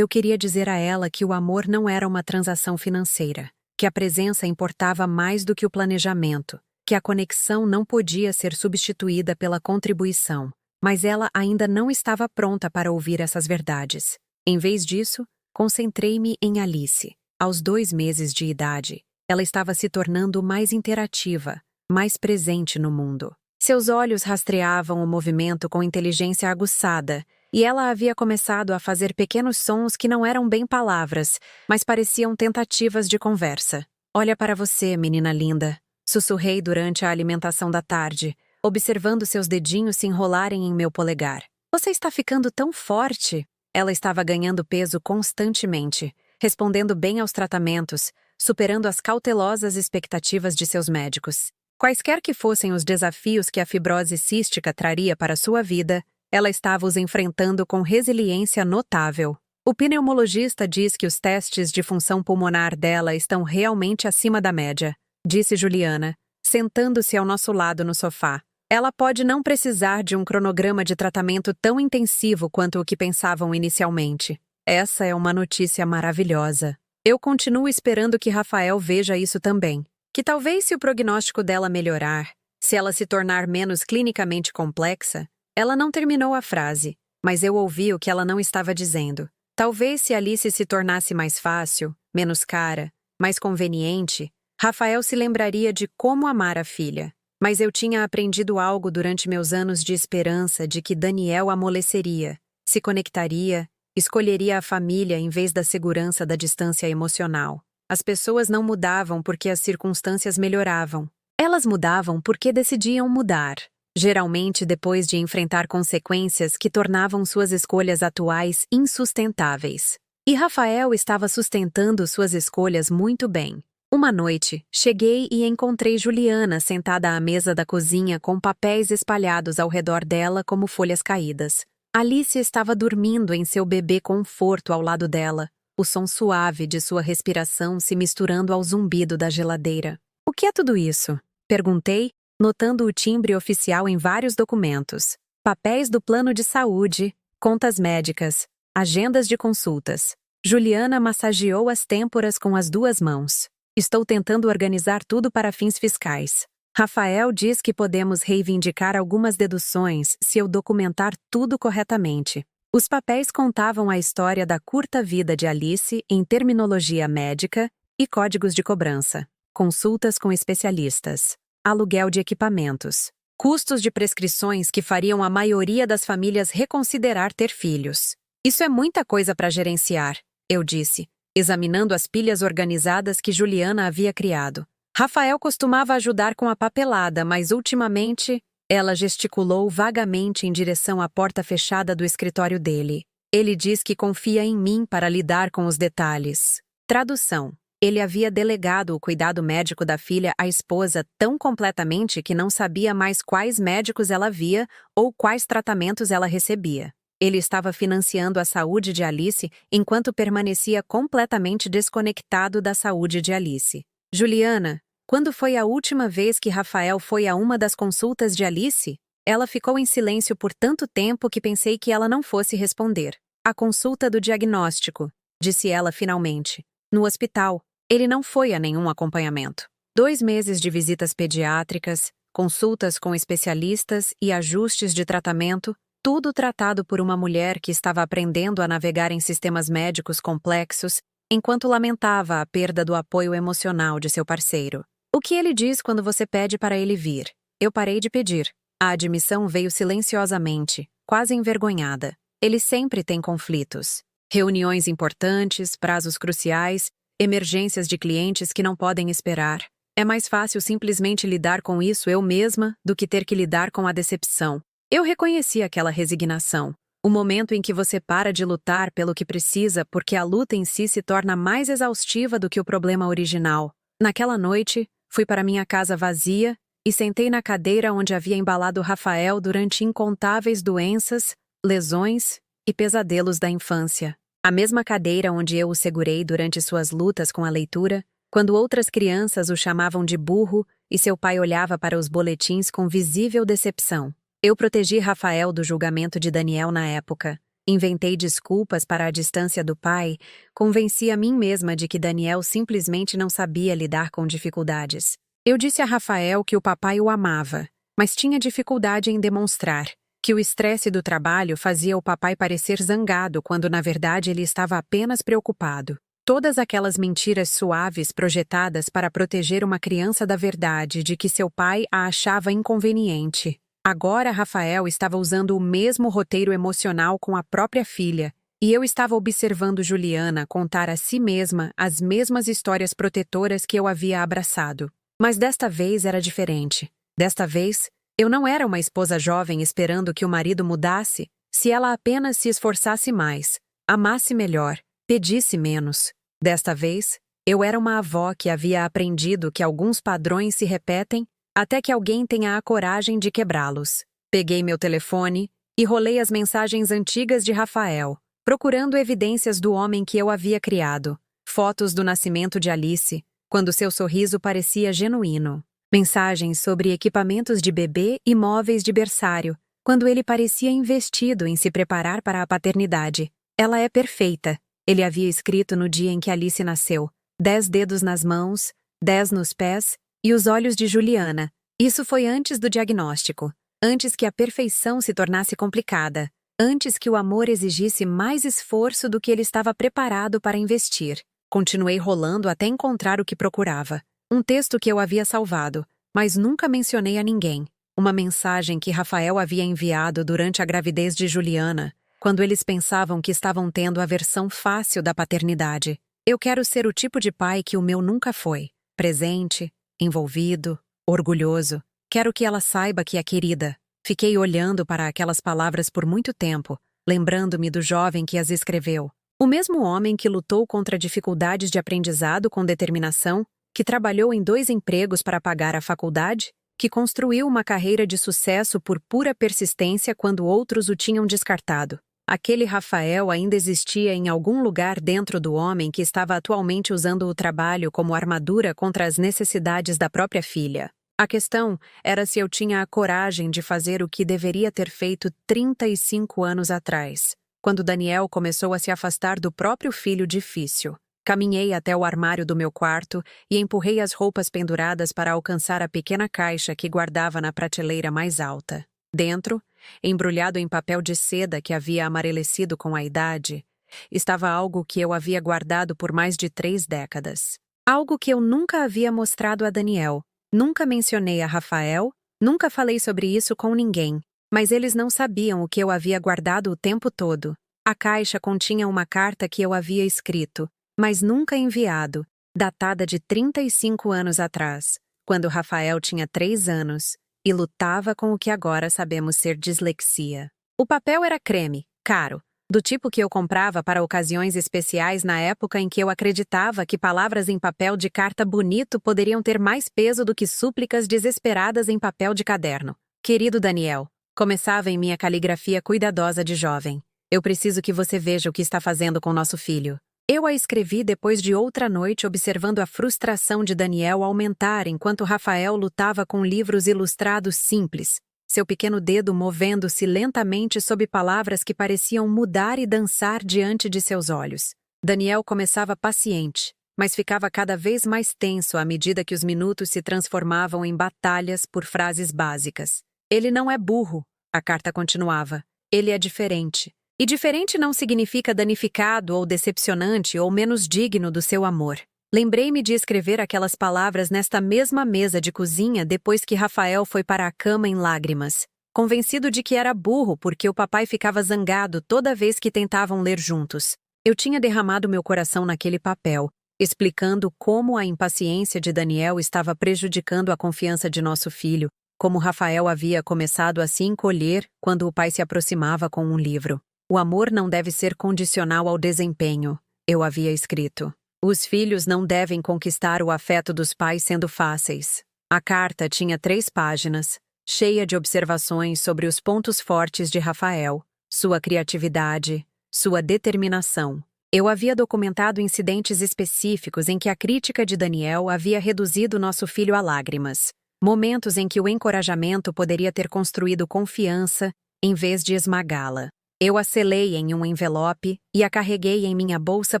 Eu queria dizer a ela que o amor não era uma transação financeira, que a presença importava mais do que o planejamento, que a conexão não podia ser substituída pela contribuição, mas ela ainda não estava pronta para ouvir essas verdades. Em vez disso, concentrei-me em Alice. Aos 2 meses de idade, ela estava se tornando mais interativa, mais presente no mundo. Seus olhos rastreavam o movimento com inteligência aguçada, e ela havia começado a fazer pequenos sons que não eram bem palavras, mas pareciam tentativas de conversa. "Olha para você, menina linda", sussurrei durante a alimentação da tarde, observando seus dedinhos se enrolarem em meu polegar. "Você está ficando tão forte." Ela estava ganhando peso constantemente, respondendo bem aos tratamentos, superando as cautelosas expectativas de seus médicos. Quaisquer que fossem os desafios que a fibrose cística traria para sua vida, ela estava os enfrentando com resiliência notável. "O pneumologista diz que os testes de função pulmonar dela estão realmente acima da média", disse Juliana, sentando-se ao nosso lado no sofá. "Ela pode não precisar de um cronograma de tratamento tão intensivo quanto o que pensavam inicialmente." Essa é uma notícia maravilhosa. Eu continuo esperando que Rafael veja isso também. Que talvez, se o prognóstico dela melhorar, se ela se tornar menos clinicamente complexa. Ela não terminou a frase, mas eu ouvi o que ela não estava dizendo. Talvez, se Alice se tornasse mais fácil, menos cara, mais conveniente, Rafael se lembraria de como amar a filha. Mas eu tinha aprendido algo durante meus anos de esperança de que Daniel amoleceria, se conectaria, escolheria a família em vez da segurança da distância emocional. As pessoas não mudavam porque as circunstâncias melhoravam. Elas mudavam porque decidiam mudar, geralmente depois de enfrentar consequências que tornavam suas escolhas atuais insustentáveis. E Rafael estava sustentando suas escolhas muito bem. Uma noite, cheguei e encontrei Juliana sentada à mesa da cozinha com papéis espalhados ao redor dela como folhas caídas. Alice estava dormindo em seu bebê conforto ao lado dela, o som suave de sua respiração se misturando ao zumbido da geladeira. "O que é tudo isso?" perguntei, notando o timbre oficial em vários documentos. Papéis do plano de saúde, contas médicas, agendas de consultas. Juliana massageou as têmporas com as 2 mãos. "Estou tentando organizar tudo para fins fiscais. Rafael diz que podemos reivindicar algumas deduções se eu documentar tudo corretamente." Os papéis contavam a história da curta vida de Alice em terminologia médica e códigos de cobrança, consultas com especialistas, aluguel de equipamentos, custos de prescrições que fariam a maioria das famílias reconsiderar ter filhos. "Isso é muita coisa para gerenciar", eu disse, examinando as pilhas organizadas que Juliana havia criado. Rafael costumava ajudar com a papelada, mas ultimamente, ela gesticulou vagamente em direção à porta fechada do escritório dele. "Ele diz que confia em mim para lidar com os detalhes." Tradução. Ele havia delegado o cuidado médico da filha à esposa tão completamente que não sabia mais quais médicos ela via ou quais tratamentos ela recebia. Ele estava financiando a saúde de Alice enquanto permanecia completamente desconectado da saúde de Alice. "Juliana, quando foi a última vez que Rafael foi a uma das consultas de Alice?" Ela ficou em silêncio por tanto tempo que pensei que ela não fosse responder. "A consulta do diagnóstico", disse ela finalmente. "No hospital. Ele não foi a nenhum acompanhamento. 2 meses de visitas pediátricas, consultas com especialistas e ajustes de tratamento, tudo tratado por uma mulher que estava aprendendo a navegar em sistemas médicos complexos, enquanto lamentava a perda do apoio emocional de seu parceiro. O que ele diz quando você pede para ele vir? Eu parei de pedir. A admissão veio silenciosamente, quase envergonhada. Ele sempre tem conflitos. Reuniões importantes, prazos cruciais, emergências de clientes que não podem esperar. É mais fácil simplesmente lidar com isso eu mesma do que ter que lidar com a decepção. Eu reconheci aquela resignação. O momento em que você para de lutar pelo que precisa porque a luta em si se torna mais exaustiva do que o problema original. Naquela noite, fui para minha casa vazia e sentei na cadeira onde havia embalado Rafael durante incontáveis doenças, lesões e pesadelos da infância. A mesma cadeira onde eu o segurei durante suas lutas com a leitura, quando outras crianças o chamavam de burro e seu pai olhava para os boletins com visível decepção. Eu protegi Rafael do julgamento de Daniel na época. Inventei desculpas para a distância do pai, convenci a mim mesma de que Daniel simplesmente não sabia lidar com dificuldades. Eu disse a Rafael que o papai o amava, mas tinha dificuldade em demonstrar, que o estresse do trabalho fazia o papai parecer zangado quando na verdade ele estava apenas preocupado. Todas aquelas mentiras suaves projetadas para proteger uma criança da verdade de que seu pai a achava inconveniente. Agora Rafael estava usando o mesmo roteiro emocional com a própria filha, e eu estava observando Juliana contar a si mesma as mesmas histórias protetoras que eu havia abraçado. Mas desta vez era diferente. Desta vez, eu não era uma esposa jovem esperando que o marido mudasse, se ela apenas se esforçasse mais, amasse melhor, pedisse menos. Desta vez, eu era uma avó que havia aprendido que alguns padrões se repetem até que alguém tenha a coragem de quebrá-los. Peguei meu telefone e rolei as mensagens antigas de Rafael, procurando evidências do homem que eu havia criado. Fotos do nascimento de Alice, quando seu sorriso parecia genuíno. Mensagens sobre equipamentos de bebê e móveis de berçário, quando ele parecia investido em se preparar para a paternidade. Ela é perfeita, ele havia escrito no dia em que Alice nasceu. 10 dedos nas mãos, 10 nos pés e os olhos de Juliana. Isso foi antes do diagnóstico, antes que a perfeição se tornasse complicada, antes que o amor exigisse mais esforço do que ele estava preparado para investir. Continuei rolando até encontrar o que procurava. Um texto que eu havia salvado, mas nunca mencionei a ninguém. Uma mensagem que Rafael havia enviado durante a gravidez de Juliana, quando eles pensavam que estavam tendo a versão fácil da paternidade. Eu quero ser o tipo de pai que o meu nunca foi. Presente, envolvido, orgulhoso. Quero que ela saiba que é querida. Fiquei olhando para aquelas palavras por muito tempo, lembrando-me do jovem que as escreveu. O mesmo homem que lutou contra dificuldades de aprendizado com determinação, que trabalhou em 2 empregos para pagar a faculdade, que construiu uma carreira de sucesso por pura persistência quando outros o tinham descartado. Aquele Rafael ainda existia em algum lugar dentro do homem que estava atualmente usando o trabalho como armadura contra as necessidades da própria filha. A questão era se eu tinha a coragem de fazer o que deveria ter feito 35 anos atrás, quando Daniel começou a se afastar do próprio filho difícil. Caminhei até o armário do meu quarto e empurrei as roupas penduradas para alcançar a pequena caixa que guardava na prateleira mais alta. Dentro, embrulhado em papel de seda que havia amarelecido com a idade, estava algo que eu havia guardado por mais de 3 décadas. Algo que eu nunca havia mostrado a Daniel. Nunca mencionei a Rafael, nunca falei sobre isso com ninguém, mas eles não sabiam o que eu havia guardado o tempo todo. A caixa continha uma carta que eu havia escrito, mas nunca enviado, datada de 35 anos atrás, quando Rafael tinha 3 anos, e lutava com o que agora sabemos ser dislexia. O papel era creme, caro, do tipo que eu comprava para ocasiões especiais na época em que eu acreditava que palavras em papel de carta bonito poderiam ter mais peso do que súplicas desesperadas em papel de caderno. Querido Daniel, começava em minha caligrafia cuidadosa de jovem. Eu preciso que você veja o que está fazendo com nosso filho. Eu a escrevi depois de outra noite observando a frustração de Daniel aumentar enquanto Rafael lutava com livros ilustrados simples, seu pequeno dedo movendo-se lentamente sob palavras que pareciam mudar e dançar diante de seus olhos. Daniel começava paciente, mas ficava cada vez mais tenso à medida que os minutos se transformavam em batalhas por frases básicas. Ele não é burro, a carta continuava. Ele é diferente. E diferente não significa danificado ou decepcionante ou menos digno do seu amor. Lembrei-me de escrever aquelas palavras nesta mesma mesa de cozinha depois que Rafael foi para a cama em lágrimas, convencido de que era burro porque o papai ficava zangado toda vez que tentavam ler juntos. Eu tinha derramado meu coração naquele papel, explicando como a impaciência de Daniel estava prejudicando a confiança de nosso filho, como Rafael havia começado a se encolher quando o pai se aproximava com um livro. O amor não deve ser condicional ao desempenho, eu havia escrito. Os filhos não devem conquistar o afeto dos pais sendo fáceis. A carta tinha 3 páginas, cheia de observações sobre os pontos fortes de Rafael, sua criatividade, sua determinação. Eu havia documentado incidentes específicos em que a crítica de Daniel havia reduzido nosso filho a lágrimas, momentos em que o encorajamento poderia ter construído confiança em vez de esmagá-la. Eu a selei em um envelope e a carreguei em minha bolsa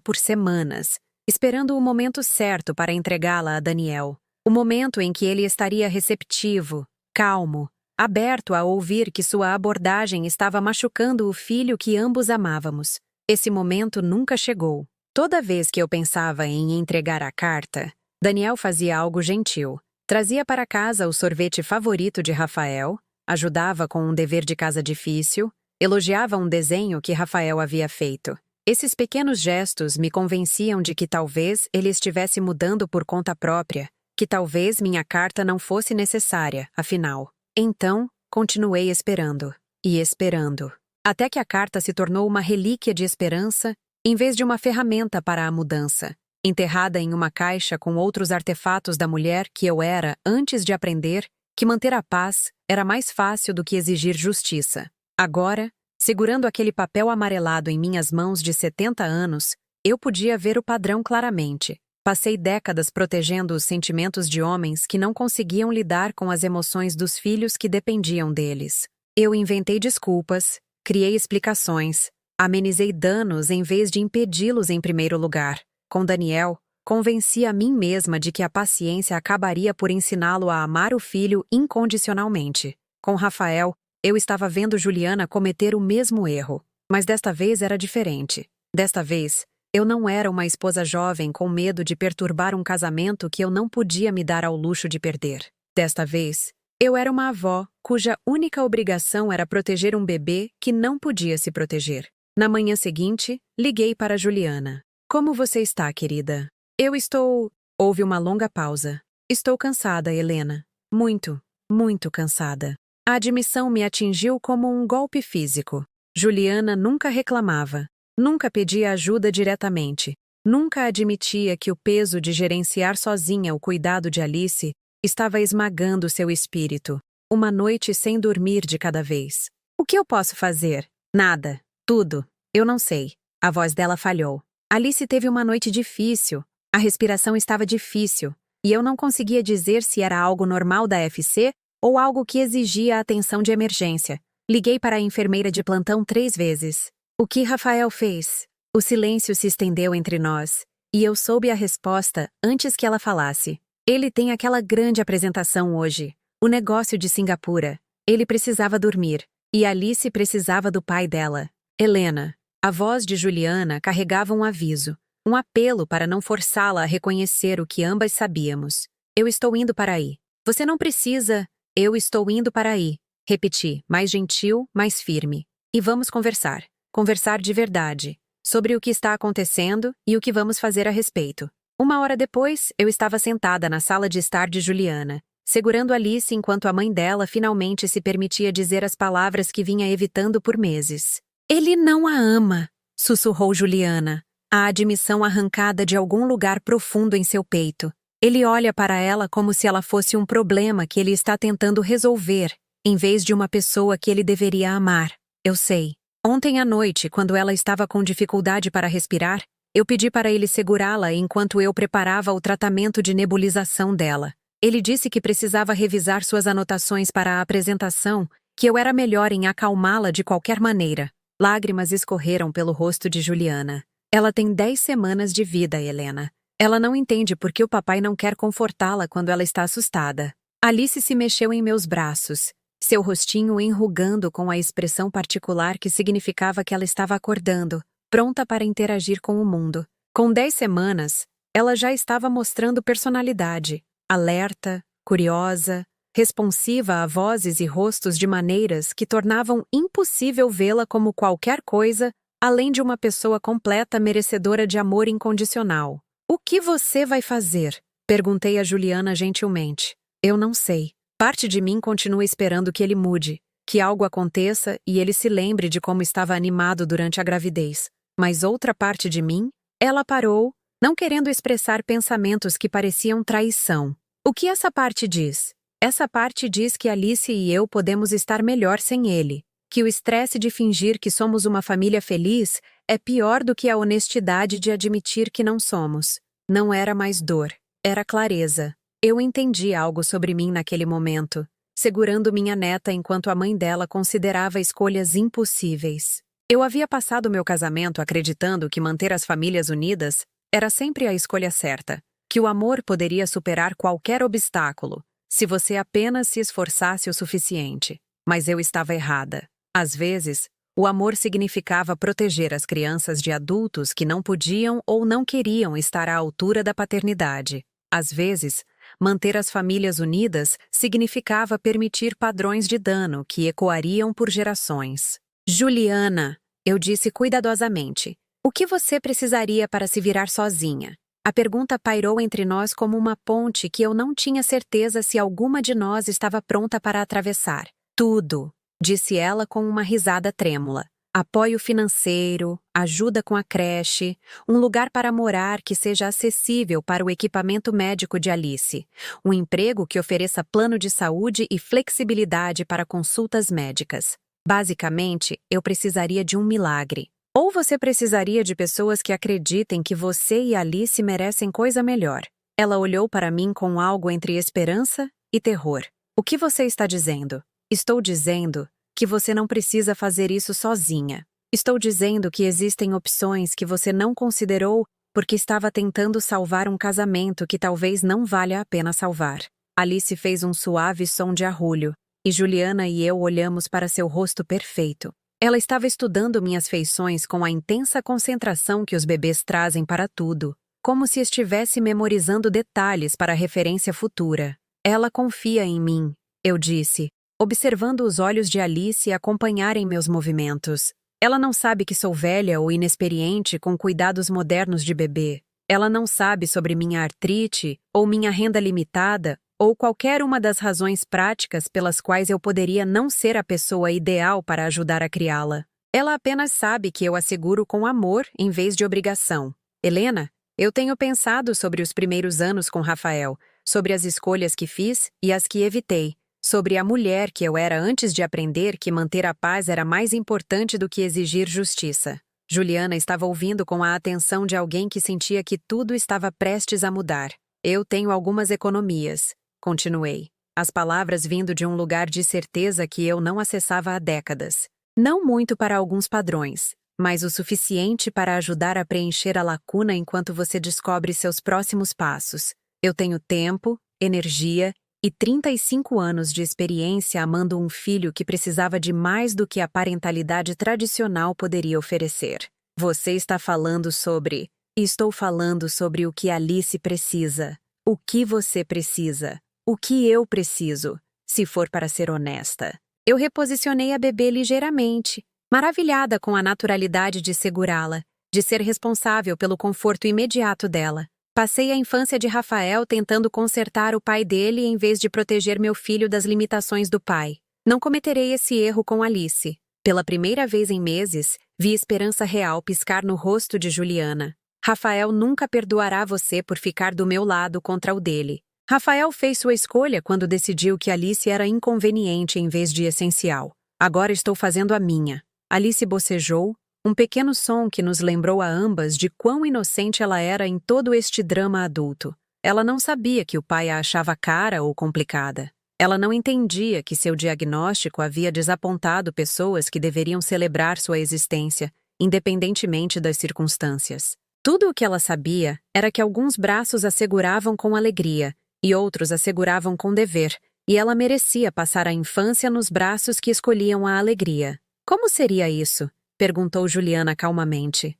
por semanas, esperando o momento certo para entregá-la a Daniel. O momento em que ele estaria receptivo, calmo, aberto a ouvir que sua abordagem estava machucando o filho que ambos amávamos. Esse momento nunca chegou. Toda vez que eu pensava em entregar a carta, Daniel fazia algo gentil. Trazia para casa o sorvete favorito de Rafael, ajudava com um dever de casa difícil, elogiava um desenho que Rafael havia feito. Esses pequenos gestos me convenciam de que talvez ele estivesse mudando por conta própria, que talvez minha carta não fosse necessária, afinal. Então, continuei esperando. E esperando. Até que a carta se tornou uma relíquia de esperança, em vez de uma ferramenta para a mudança. Enterrada em uma caixa com outros artefatos da mulher que eu era antes de aprender que manter a paz era mais fácil do que exigir justiça. Agora, segurando aquele papel amarelado em minhas mãos de 70 anos, eu podia ver o padrão claramente. Passei décadas protegendo os sentimentos de homens que não conseguiam lidar com as emoções dos filhos que dependiam deles. Eu inventei desculpas, criei explicações, amenizei danos em vez de impedi-los em primeiro lugar. Com Daniel, convenci a mim mesma de que a paciência acabaria por ensiná-lo a amar o filho incondicionalmente. Com Rafael, eu estava vendo Juliana cometer o mesmo erro, mas desta vez era diferente. Desta vez, eu não era uma esposa jovem com medo de perturbar um casamento que eu não podia me dar ao luxo de perder. Desta vez, eu era uma avó cuja única obrigação era proteger um bebê que não podia se proteger. Na manhã seguinte, liguei para Juliana. Como você está, querida? Eu estou... Houve uma longa pausa. Estou cansada, Helena. Muito, muito cansada. A admissão me atingiu como um golpe físico. Juliana nunca reclamava. Nunca pedia ajuda diretamente. Nunca admitia que o peso de gerenciar sozinha o cuidado de Alice estava esmagando seu espírito. Uma noite sem dormir de cada vez. O que eu posso fazer? Nada. Tudo. Eu não sei. A voz dela falhou. Alice teve uma noite difícil. A respiração estava difícil. E eu não conseguia dizer se era algo normal da FC ou algo que exigia atenção de emergência. Liguei para a enfermeira de plantão 3 vezes. O que Rafael fez? O silêncio se estendeu entre nós, e eu soube a resposta antes que ela falasse. Ele tem aquela grande apresentação hoje. O negócio de Singapura. Ele precisava dormir. E Alice precisava do pai dela. Helena. A voz de Juliana carregava um aviso, um apelo para não forçá-la a reconhecer o que ambas sabíamos. Eu estou indo para aí. Você não precisa... Eu estou indo para aí. Repeti, mais gentil, mais firme. E vamos conversar. Conversar de verdade. Sobre o que está acontecendo e o que vamos fazer a respeito. 1 hora depois, eu estava sentada na sala de estar de Juliana, segurando Alice enquanto a mãe dela finalmente se permitia dizer as palavras que vinha evitando por meses. Ele não a ama, sussurrou Juliana, a admissão arrancada de algum lugar profundo em seu peito. Ele olha para ela como se ela fosse um problema que ele está tentando resolver, em vez de uma pessoa que ele deveria amar. Eu sei. Ontem à noite, quando ela estava com dificuldade para respirar, eu pedi para ele segurá-la enquanto eu preparava o tratamento de nebulização dela. Ele disse que precisava revisar suas anotações para a apresentação, que eu era melhor em acalmá-la de qualquer maneira. Lágrimas escorreram pelo rosto de Juliana. Ela tem 10 semanas de vida, Helena. Ela não entende por que o papai não quer confortá-la quando ela está assustada. Alice se mexeu em meus braços, seu rostinho enrugando com a expressão particular que significava que ela estava acordando, pronta para interagir com o mundo. Com 10 semanas, ela já estava mostrando personalidade, alerta, curiosa, responsiva a vozes e rostos de maneiras que tornavam impossível vê-la como qualquer coisa além de uma pessoa completa merecedora de amor incondicional. O que você vai fazer? Perguntei a Juliana gentilmente. Eu não sei. Parte de mim continua esperando que ele mude, que algo aconteça e ele se lembre de como estava animado durante a gravidez. Mas outra parte de mim, ela parou, não querendo expressar pensamentos que pareciam traição. O que essa parte diz? Essa parte diz que Alice e eu podemos estar melhor sem ele, que o estresse de fingir que somos uma família feliz é pior do que a honestidade de admitir que não somos. Não era mais dor, era clareza. Eu entendi algo sobre mim naquele momento, segurando minha neta enquanto a mãe dela considerava escolhas impossíveis. Eu havia passado meu casamento acreditando que manter as famílias unidas era sempre a escolha certa, que o amor poderia superar qualquer obstáculo, se você apenas se esforçasse o suficiente. Mas eu estava errada. Às vezes, o amor significava proteger as crianças de adultos que não podiam ou não queriam estar à altura da paternidade. Às vezes, manter as famílias unidas significava permitir padrões de dano que ecoariam por gerações. Juliana, eu disse cuidadosamente, o que você precisaria para se virar sozinha? A pergunta pairou entre nós como uma ponte que eu não tinha certeza se alguma de nós estava pronta para atravessar. Tudo, disse ela com uma risada trêmula. Apoio financeiro, ajuda com a creche, um lugar para morar que seja acessível para o equipamento médico de Alice, um emprego que ofereça plano de saúde e flexibilidade para consultas médicas. Basicamente, eu precisaria de um milagre. Ou você precisaria de pessoas que acreditem que você e Alice merecem coisa melhor. Ela olhou para mim com algo entre esperança e terror. O que você está dizendo? Estou dizendo que você não precisa fazer isso sozinha. Estou dizendo que existem opções que você não considerou porque estava tentando salvar um casamento que talvez não valha a pena salvar. Alice fez um suave som de arrulho, e Juliana e eu olhamos para seu rosto perfeito. Ela estava estudando minhas feições com a intensa concentração que os bebês trazem para tudo, como se estivesse memorizando detalhes para referência futura. Ela confia em mim, eu disse, observando os olhos de Alice acompanharem meus movimentos. Ela não sabe que sou velha ou inexperiente com cuidados modernos de bebê. Ela não sabe sobre minha artrite, ou minha renda limitada, ou qualquer uma das razões práticas pelas quais eu poderia não ser a pessoa ideal para ajudar a criá-la. Ela apenas sabe que eu a seguro com amor em vez de obrigação. Helena, eu tenho pensado sobre os primeiros anos com Rafael, sobre as escolhas que fiz e as que evitei, sobre a mulher que eu era antes de aprender que manter a paz era mais importante do que exigir justiça. Juliana estava ouvindo com a atenção de alguém que sentia que tudo estava prestes a mudar. Eu tenho algumas economias, continuei, as palavras vindo de um lugar de certeza que eu não acessava há décadas. Não muito para alguns padrões, mas o suficiente para ajudar a preencher a lacuna enquanto você descobre seus próximos passos. Eu tenho tempo, energia e 35 anos de experiência amando um filho que precisava de mais do que a parentalidade tradicional poderia oferecer. Você está falando sobre... Estou falando sobre o que Alice precisa. O que você precisa. O que eu preciso, se for para ser honesta. Eu reposicionei a bebê ligeiramente, maravilhada com a naturalidade de segurá-la, de ser responsável pelo conforto imediato dela. Passei a infância de Rafael tentando consertar o pai dele em vez de proteger meu filho das limitações do pai. Não cometerei esse erro com Alice. Pela primeira vez em meses, vi esperança real piscar no rosto de Juliana. Rafael nunca perdoará você por ficar do meu lado contra o dele. Rafael fez sua escolha quando decidiu que Alice era inconveniente em vez de essencial. Agora estou fazendo a minha. Alice bocejou, um pequeno som que nos lembrou a ambas de quão inocente ela era em todo este drama adulto. Ela não sabia que o pai a achava cara ou complicada. Ela não entendia que seu diagnóstico havia desapontado pessoas que deveriam celebrar sua existência, independentemente das circunstâncias. Tudo o que ela sabia era que alguns braços a seguravam com alegria e outros a seguravam com dever, e ela merecia passar a infância nos braços que escolhiam a alegria. Como seria isso? Perguntou Juliana calmamente.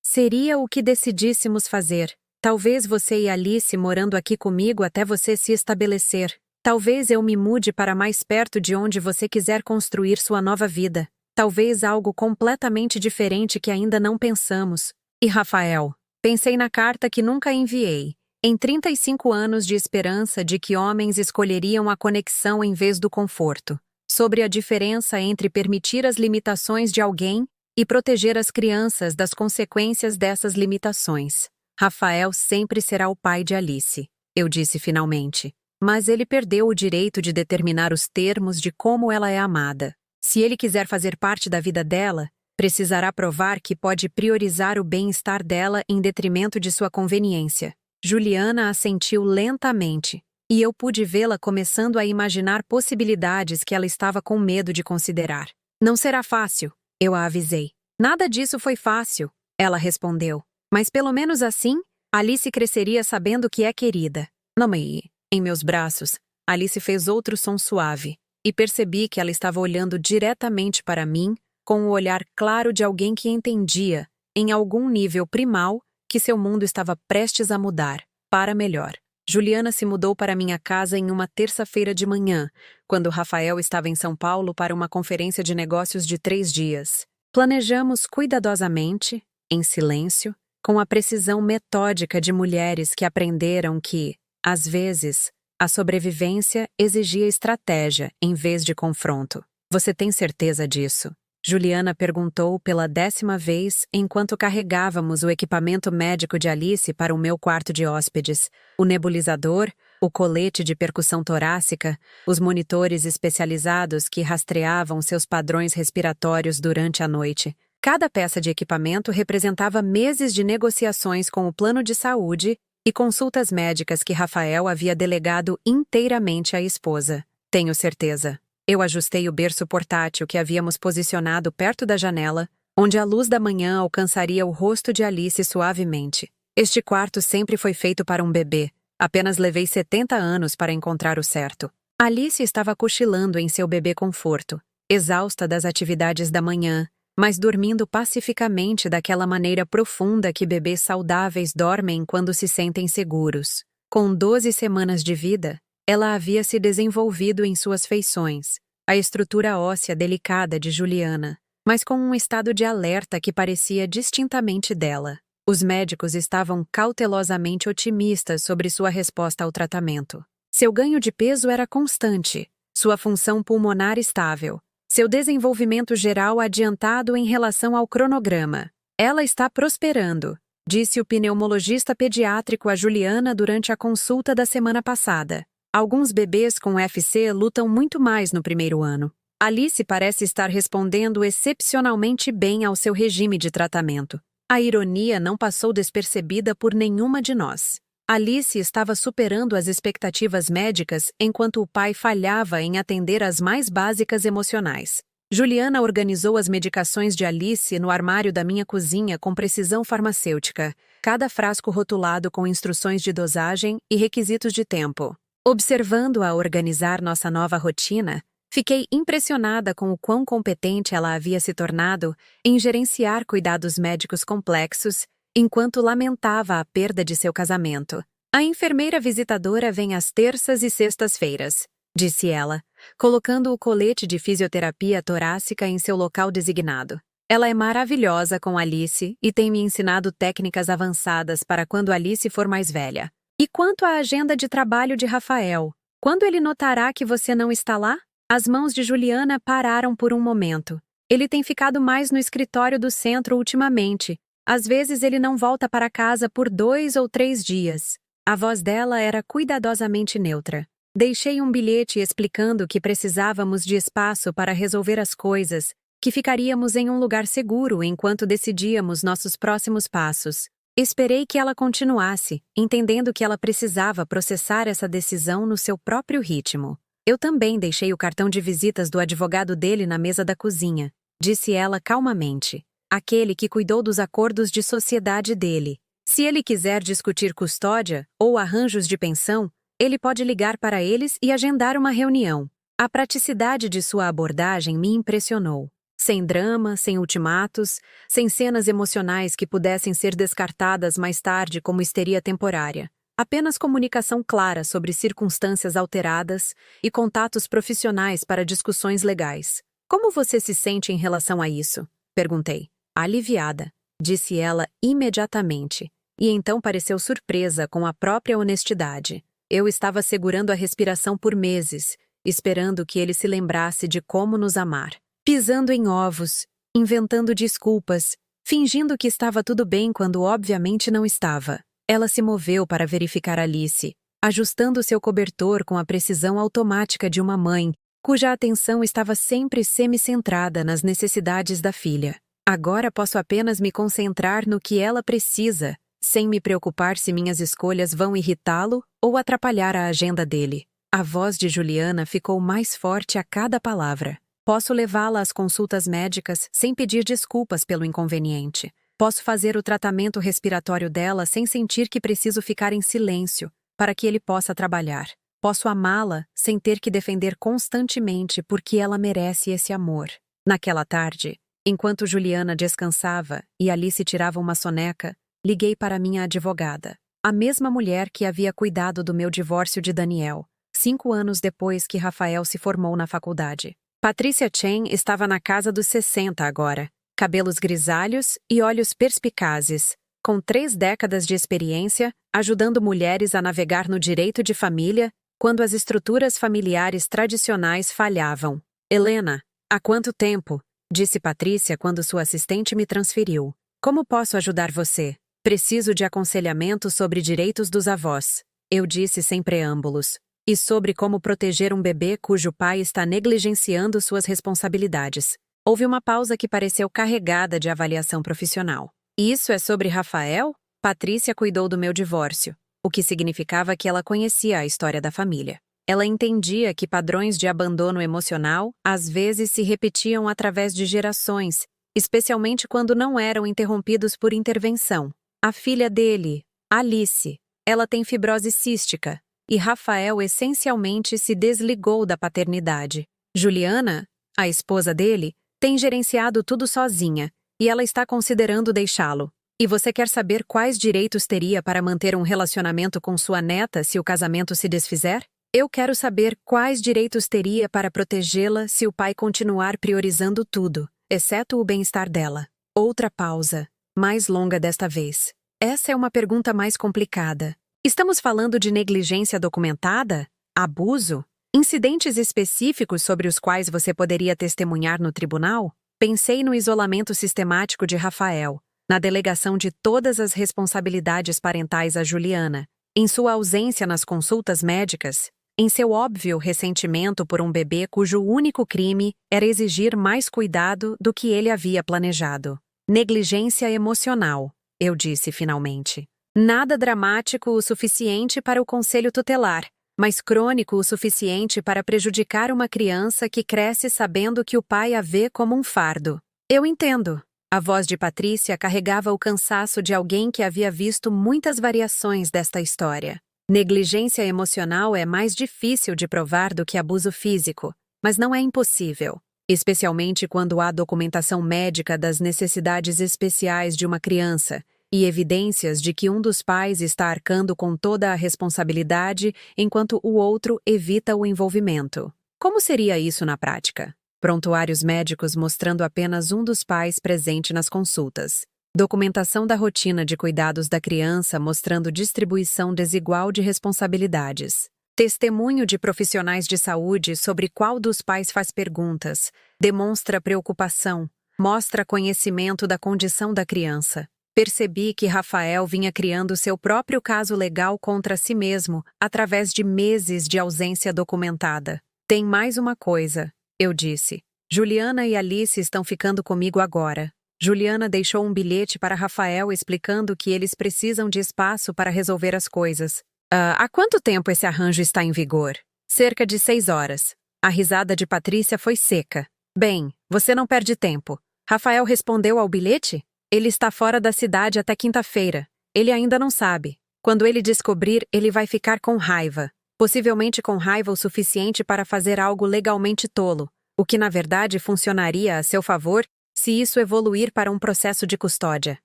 Seria o que decidíssemos fazer. Talvez você e Alice morando aqui comigo até você se estabelecer. Talvez eu me mude para mais perto de onde você quiser construir sua nova vida. Talvez algo completamente diferente que ainda não pensamos. E Rafael? Pensei na carta que nunca enviei. Em 35 anos de esperança de que homens escolheriam a conexão em vez do conforto. Sobre a diferença entre permitir as limitações de alguém e proteger as crianças das consequências dessas limitações. Rafael sempre será o pai de Alice, eu disse finalmente. Mas ele perdeu o direito de determinar os termos de como ela é amada. Se ele quiser fazer parte da vida dela, precisará provar que pode priorizar o bem-estar dela em detrimento de sua conveniência. Juliana assentiu lentamente, e eu pude vê-la começando a imaginar possibilidades que ela estava com medo de considerar. Não será fácil, eu a avisei. Nada disso foi fácil, ela respondeu. Mas pelo menos assim, Alice cresceria sabendo que é querida. Não-me. Em meus braços, Alice fez outro som suave, e percebi que ela estava olhando diretamente para mim, com o olhar claro de alguém que entendia, em algum nível primal, que seu mundo estava prestes a mudar, para melhor. Juliana se mudou para minha casa em uma terça-feira de manhã, quando Rafael estava em São Paulo para uma conferência de negócios de 3 dias. Planejamos cuidadosamente, em silêncio, com a precisão metódica de mulheres que aprenderam que, às vezes, a sobrevivência exigia estratégia em vez de confronto. Você tem certeza disso? Juliana perguntou pela 10ª vez enquanto carregávamos o equipamento médico de Alice para o meu quarto de hóspedes, o nebulizador, o colete de percussão torácica, os monitores especializados que rastreavam seus padrões respiratórios durante a noite. Cada peça de equipamento representava meses de negociações com o plano de saúde e consultas médicas que Rafael havia delegado inteiramente à esposa. Tenho certeza. Eu ajustei o berço portátil que havíamos posicionado perto da janela, onde a luz da manhã alcançaria o rosto de Alice suavemente. Este quarto sempre foi feito para um bebê. Apenas levei 70 anos para encontrar o certo. Alice estava cochilando em seu bebê conforto, exausta das atividades da manhã, mas dormindo pacificamente daquela maneira profunda que bebês saudáveis dormem quando se sentem seguros. Com 12 semanas de vida, ela havia se desenvolvido em suas feições, a estrutura óssea delicada de Juliana, mas com um estado de alerta que parecia distintamente dela. Os médicos estavam cautelosamente otimistas sobre sua resposta ao tratamento. Seu ganho de peso era constante, sua função pulmonar estável, seu desenvolvimento geral adiantado em relação ao cronograma. Ela está prosperando, disse o pneumologista pediátrico a Juliana durante a consulta da semana passada. Alguns bebês com FC lutam muito mais no primeiro ano. Alice parece estar respondendo excepcionalmente bem ao seu regime de tratamento. A ironia não passou despercebida por nenhuma de nós. Alice estava superando as expectativas médicas enquanto o pai falhava em atender às mais básicas emocionais. Juliana organizou as medicações de Alice no armário da minha cozinha com precisão farmacêutica, cada frasco rotulado com instruções de dosagem e requisitos de tempo. Observando-a organizar nossa nova rotina, fiquei impressionada com o quão competente ela havia se tornado em gerenciar cuidados médicos complexos, enquanto lamentava a perda de seu casamento. A enfermeira visitadora vem às terças e sextas-feiras, disse ela, colocando o colete de fisioterapia torácica em seu local designado. Ela é maravilhosa com Alice e tem me ensinado técnicas avançadas para quando Alice for mais velha. E quanto à agenda de trabalho de Rafael? Quando ele notará que você não está lá? As mãos de Juliana pararam por um momento. Ele tem ficado mais no escritório do centro ultimamente. Às vezes ele não volta para casa por 2 ou 3 dias. A voz dela era cuidadosamente neutra. Deixei um bilhete explicando que precisávamos de espaço para resolver as coisas, que ficaríamos em um lugar seguro enquanto decidíamos nossos próximos passos. Esperei que ela continuasse, entendendo que ela precisava processar essa decisão no seu próprio ritmo. Eu também deixei o cartão de visitas do advogado dele na mesa da cozinha, disse ela calmamente. Aquele que cuidou dos acordos de sociedade dele. Se ele quiser discutir custódia ou arranjos de pensão, ele pode ligar para eles e agendar uma reunião. A praticidade de sua abordagem me impressionou. Sem drama, sem ultimatos, sem cenas emocionais que pudessem ser descartadas mais tarde como histeria temporária. Apenas comunicação clara sobre circunstâncias alteradas e contatos profissionais para discussões legais. Como você se sente em relação a isso? Perguntei. Aliviada, disse ela imediatamente, e então pareceu surpresa com a própria honestidade. Eu estava segurando a respiração por meses, esperando que ele se lembrasse de como nos amar. Pisando em ovos, inventando desculpas, fingindo que estava tudo bem quando obviamente não estava. Ela se moveu para verificar Alice, ajustando seu cobertor com a precisão automática de uma mãe, cuja atenção estava sempre semi-centrada nas necessidades da filha. Agora posso apenas me concentrar no que ela precisa, sem me preocupar se minhas escolhas vão irritá-lo ou atrapalhar a agenda dele. A voz de Juliana ficou mais forte a cada palavra. Posso levá-la às consultas médicas sem pedir desculpas pelo inconveniente. Posso fazer o tratamento respiratório dela sem sentir que preciso ficar em silêncio para que ele possa trabalhar. Posso amá-la sem ter que defender constantemente porque ela merece esse amor. Naquela tarde, enquanto Juliana descansava e Alice tirava uma soneca, liguei para minha advogada, a mesma mulher que havia cuidado do meu divórcio de Daniel, 5 anos depois que Rafael se formou na faculdade. Patrícia Chen estava na casa dos 60 agora, cabelos grisalhos e olhos perspicazes, com 3 décadas de experiência, ajudando mulheres a navegar no direito de família quando as estruturas familiares tradicionais falhavam. Helena, há quanto tempo? Disse Patrícia quando sua assistente me transferiu. Como posso ajudar você? Preciso de aconselhamento sobre direitos dos avós. Eu disse sem preâmbulos. E sobre como proteger um bebê cujo pai está negligenciando suas responsabilidades. Houve uma pausa que pareceu carregada de avaliação profissional. Isso é sobre Rafael? Patrícia cuidou do meu divórcio, o que significava que ela conhecia a história da família. Ela entendia que padrões de abandono emocional às vezes se repetiam através de gerações, especialmente quando não eram interrompidos por intervenção. A filha dele, Alice, ela tem fibrose cística, e Rafael essencialmente se desligou da paternidade. Juliana, a esposa dele, tem gerenciado tudo sozinha, e ela está considerando deixá-lo. E você quer saber quais direitos teria para manter um relacionamento com sua neta se o casamento se desfizer? Eu quero saber quais direitos teria para protegê-la se o pai continuar priorizando tudo, exceto o bem-estar dela. Outra pausa, mais longa desta vez. Essa é uma pergunta mais complicada. Estamos falando de negligência documentada? Abuso? Incidentes específicos sobre os quais você poderia testemunhar no tribunal? Pensei no isolamento sistemático de Rafael, na delegação de todas as responsabilidades parentais a Juliana, em sua ausência nas consultas médicas, em seu óbvio ressentimento por um bebê cujo único crime era exigir mais cuidado do que ele havia planejado. Negligência emocional, eu disse finalmente. Nada dramático o suficiente para o conselho tutelar, mas crônico o suficiente para prejudicar uma criança que cresce sabendo que o pai a vê como um fardo. Eu entendo. A voz de Patrícia carregava o cansaço de alguém que havia visto muitas variações desta história. Negligência emocional é mais difícil de provar do que abuso físico, mas não é impossível, especialmente quando há documentação médica das necessidades especiais de uma criança e evidências de que um dos pais está arcando com toda a responsabilidade enquanto o outro evita o envolvimento. Como seria isso na prática? Prontuários médicos mostrando apenas um dos pais presente nas consultas. Documentação da rotina de cuidados da criança mostrando distribuição desigual de responsabilidades. Testemunho de profissionais de saúde sobre qual dos pais faz perguntas, demonstra preocupação, mostra conhecimento da condição da criança. Percebi que Rafael vinha criando seu próprio caso legal contra si mesmo através de meses de ausência documentada. Tem mais uma coisa, eu disse. Juliana e Alice estão ficando comigo agora. Juliana deixou um bilhete para Rafael explicando que eles precisam de espaço para resolver as coisas. Há quanto tempo esse arranjo está em vigor? Cerca de 6 horas. A risada de Patrícia foi seca. Bem, você não perde tempo. Rafael respondeu ao bilhete? Ele está fora da cidade até quinta-feira. Ele ainda não sabe. Quando ele descobrir, ele vai ficar com raiva. Possivelmente com raiva o suficiente para fazer algo legalmente tolo, o que na verdade funcionaria a seu favor se isso evoluir para um processo de custódia.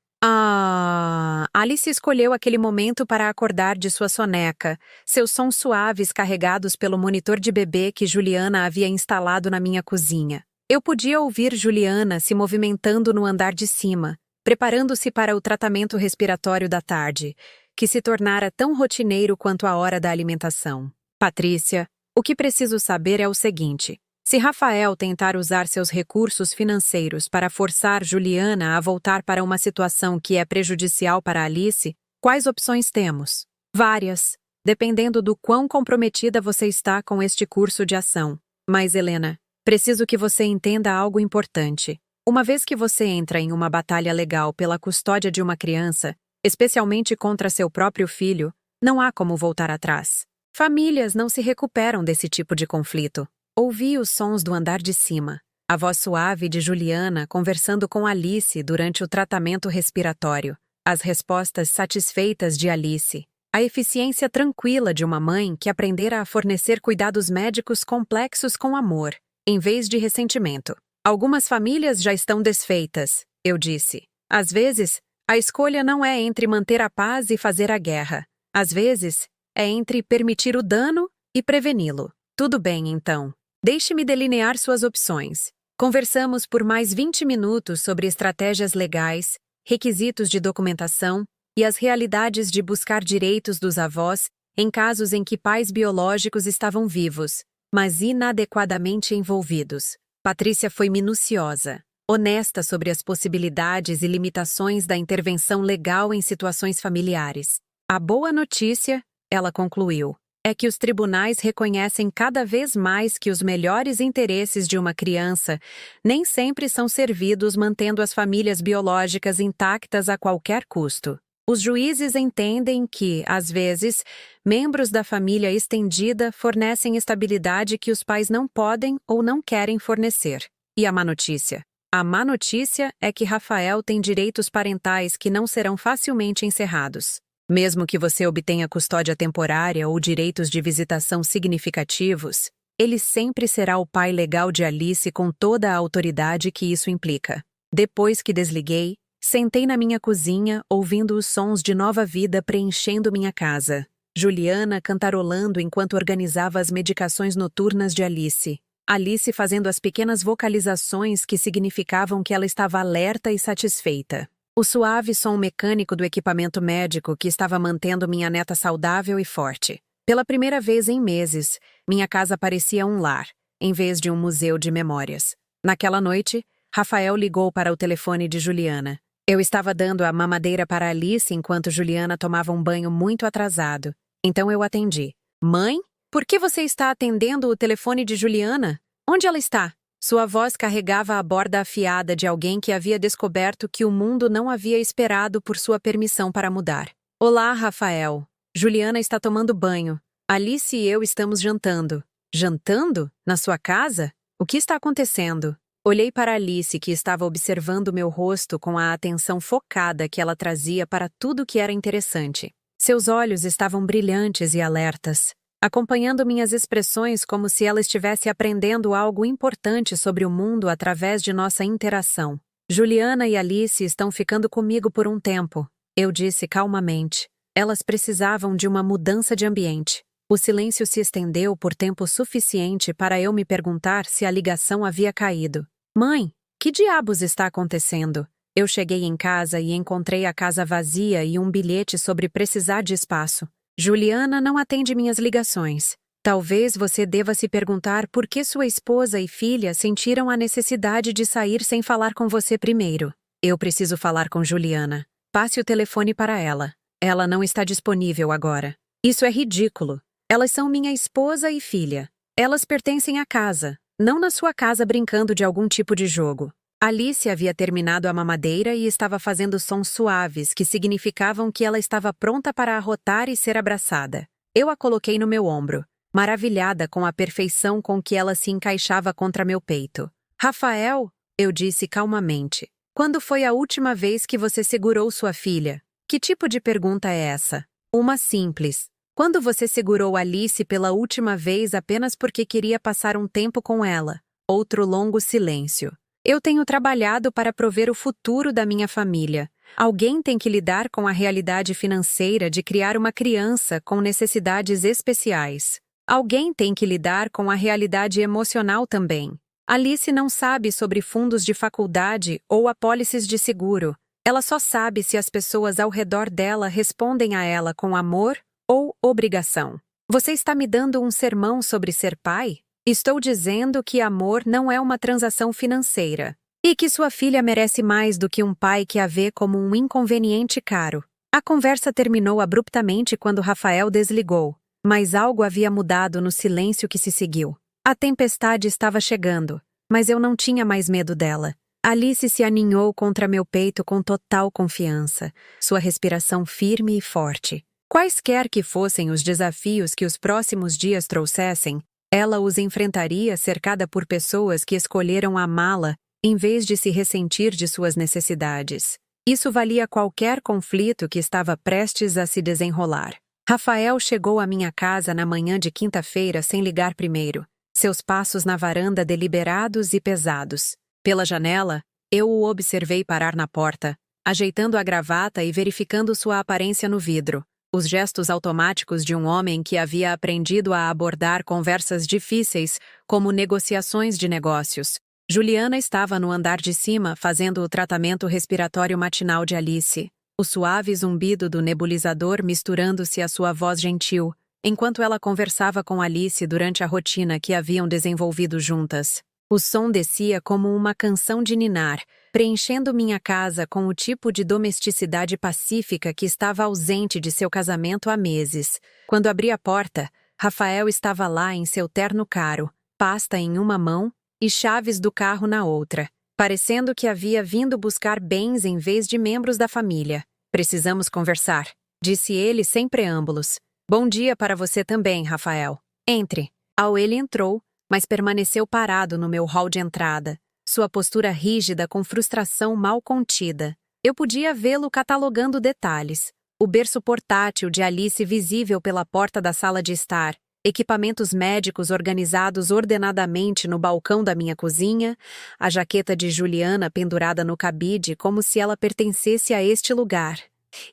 Alice escolheu aquele momento para acordar de sua soneca, seus sons suaves carregados pelo monitor de bebê que Juliana havia instalado na minha cozinha. Eu podia ouvir Juliana se movimentando no andar de cima, preparando-se para o tratamento respiratório da tarde, que se tornara tão rotineiro quanto a hora da alimentação. Patrícia, o que preciso saber é o seguinte. Se Rafael tentar usar seus recursos financeiros para forçar Juliana a voltar para uma situação que é prejudicial para Alice, quais opções temos? Várias, dependendo do quão comprometida você está com este curso de ação. Mas, Helena, preciso que você entenda algo importante. Uma vez que você entra em uma batalha legal pela custódia de uma criança, especialmente contra seu próprio filho, não há como voltar atrás. Famílias não se recuperam desse tipo de conflito. Ouvi os sons do andar de cima. A voz suave de Juliana conversando com Alice durante o tratamento respiratório. As respostas satisfeitas de Alice. A eficiência tranquila de uma mãe que aprendera a fornecer cuidados médicos complexos com amor, em vez de ressentimento. Algumas famílias já estão desfeitas, eu disse. Às vezes, a escolha não é entre manter a paz e fazer a guerra. Às vezes, é entre permitir o dano e preveni-lo. Tudo bem, então. Deixe-me delinear suas opções. Conversamos por mais 20 minutos sobre estratégias legais, requisitos de documentação e as realidades de buscar direitos dos avós em casos em que pais biológicos estavam vivos, mas inadequadamente envolvidos. Patrícia foi minuciosa, honesta sobre as possibilidades e limitações da intervenção legal em situações familiares. A boa notícia, ela concluiu, é que os tribunais reconhecem cada vez mais que os melhores interesses de uma criança nem sempre são servidos mantendo as famílias biológicas intactas a qualquer custo. Os juízes entendem que, às vezes, membros da família estendida fornecem estabilidade que os pais não podem ou não querem fornecer. E a má notícia? A má notícia é que Rafael tem direitos parentais que não serão facilmente encerrados. Mesmo que você obtenha custódia temporária ou direitos de visitação significativos, ele sempre será o pai legal de Alice com toda a autoridade que isso implica. Depois que desliguei, sentei na minha cozinha, ouvindo os sons de nova vida preenchendo minha casa. Juliana cantarolando enquanto organizava as medicações noturnas de Alice. Alice fazendo as pequenas vocalizações que significavam que ela estava alerta e satisfeita. O suave som mecânico do equipamento médico que estava mantendo minha neta saudável e forte. Pela primeira vez em meses, minha casa parecia um lar, em vez de um museu de memórias. Naquela noite, Rafael ligou para o telefone de Juliana. Eu estava dando a mamadeira para Alice enquanto Juliana tomava um banho muito atrasado. Então eu atendi. Mãe? Por que você está atendendo o telefone de Juliana? Onde ela está? Sua voz carregava a borda afiada de alguém que havia descoberto que o mundo não havia esperado por sua permissão para mudar. Olá, Rafael. Juliana está tomando banho. Alice e eu estamos jantando. Jantando? Na sua casa? O que está acontecendo? Olhei para Alice, que estava observando meu rosto com a atenção focada que ela trazia para tudo que era interessante. Seus olhos estavam brilhantes e alertas, acompanhando minhas expressões como se ela estivesse aprendendo algo importante sobre o mundo através de nossa interação. Juliana e Alice estão ficando comigo por um tempo, eu disse calmamente. Elas precisavam de uma mudança de ambiente. O silêncio se estendeu por tempo suficiente para eu me perguntar se a ligação havia caído. Mãe, que diabos está acontecendo? Eu cheguei em casa e encontrei a casa vazia e um bilhete sobre precisar de espaço. Juliana não atende minhas ligações. Talvez você deva se perguntar por que sua esposa e filha sentiram a necessidade de sair sem falar com você primeiro. Eu preciso falar com Juliana. Passe o telefone para ela. Ela não está disponível agora. Isso é ridículo. Elas são minha esposa e filha. Elas pertencem à casa, não na sua casa brincando de algum tipo de jogo. Alice havia terminado a mamadeira e estava fazendo sons suaves que significavam que ela estava pronta para arrotar e ser abraçada. Eu a coloquei no meu ombro, maravilhada com a perfeição com que ela se encaixava contra meu peito. Rafael, eu disse calmamente, quando foi a última vez que você segurou sua filha? Que tipo de pergunta é essa? Uma simples. Quando você segurou Alice pela última vez apenas porque queria passar um tempo com ela? Outro longo silêncio. Eu tenho trabalhado para prover o futuro da minha família. Alguém tem que lidar com a realidade financeira de criar uma criança com necessidades especiais. Alguém tem que lidar com a realidade emocional também. Alice não sabe sobre fundos de faculdade ou apólices de seguro. Ela só sabe se as pessoas ao redor dela respondem a ela com amor ou obrigação. Você está me dando um sermão sobre ser pai? Estou dizendo que amor não é uma transação financeira. E que sua filha merece mais do que um pai que a vê como um inconveniente caro. A conversa terminou abruptamente quando Rafael desligou, mas algo havia mudado no silêncio que se seguiu. A tempestade estava chegando, mas eu não tinha mais medo dela. Alice se aninhou contra meu peito com total confiança, sua respiração firme e forte. Quaisquer que fossem os desafios que os próximos dias trouxessem, Ela os enfrentaria cercada por pessoas que escolheram amá-la em vez de se ressentir de suas necessidades. Isso valia qualquer conflito que estava prestes a se desenrolar. Rafael chegou à minha casa na manhã de quinta-feira sem ligar primeiro, seus passos na varanda deliberados e pesados. Pela janela, eu o observei parar na porta, ajeitando a gravata e verificando sua aparência no vidro. Os gestos automáticos de um homem que havia aprendido a abordar conversas difíceis, como negociações de negócios. Juliana estava no andar de cima fazendo o tratamento respiratório matinal de Alice, o suave zumbido do nebulizador misturando-se à sua voz gentil, enquanto ela conversava com Alice durante a rotina que haviam desenvolvido juntas. O som descia como uma canção de ninar, preenchendo minha casa com o tipo de domesticidade pacífica que estava ausente de seu casamento há meses. Quando abri a porta, Rafael estava lá em seu terno caro, pasta em uma mão e chaves do carro na outra, parecendo que havia vindo buscar bens em vez de membros da família. "Precisamos conversar", disse ele sem preâmbulos. "Bom dia para você também, Rafael. Entre." Ele entrou, mas permaneceu parado no meu hall de entrada, sua postura rígida com frustração mal contida. Eu podia vê-lo catalogando detalhes. O berço portátil de Alice visível pela porta da sala de estar, equipamentos médicos organizados ordenadamente no balcão da minha cozinha, a jaqueta de Juliana pendurada no cabide como se ela pertencesse a este lugar.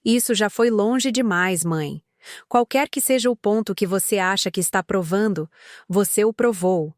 "Isso já foi longe demais, mãe. Qualquer que seja o ponto que você acha que está provando, você o provou.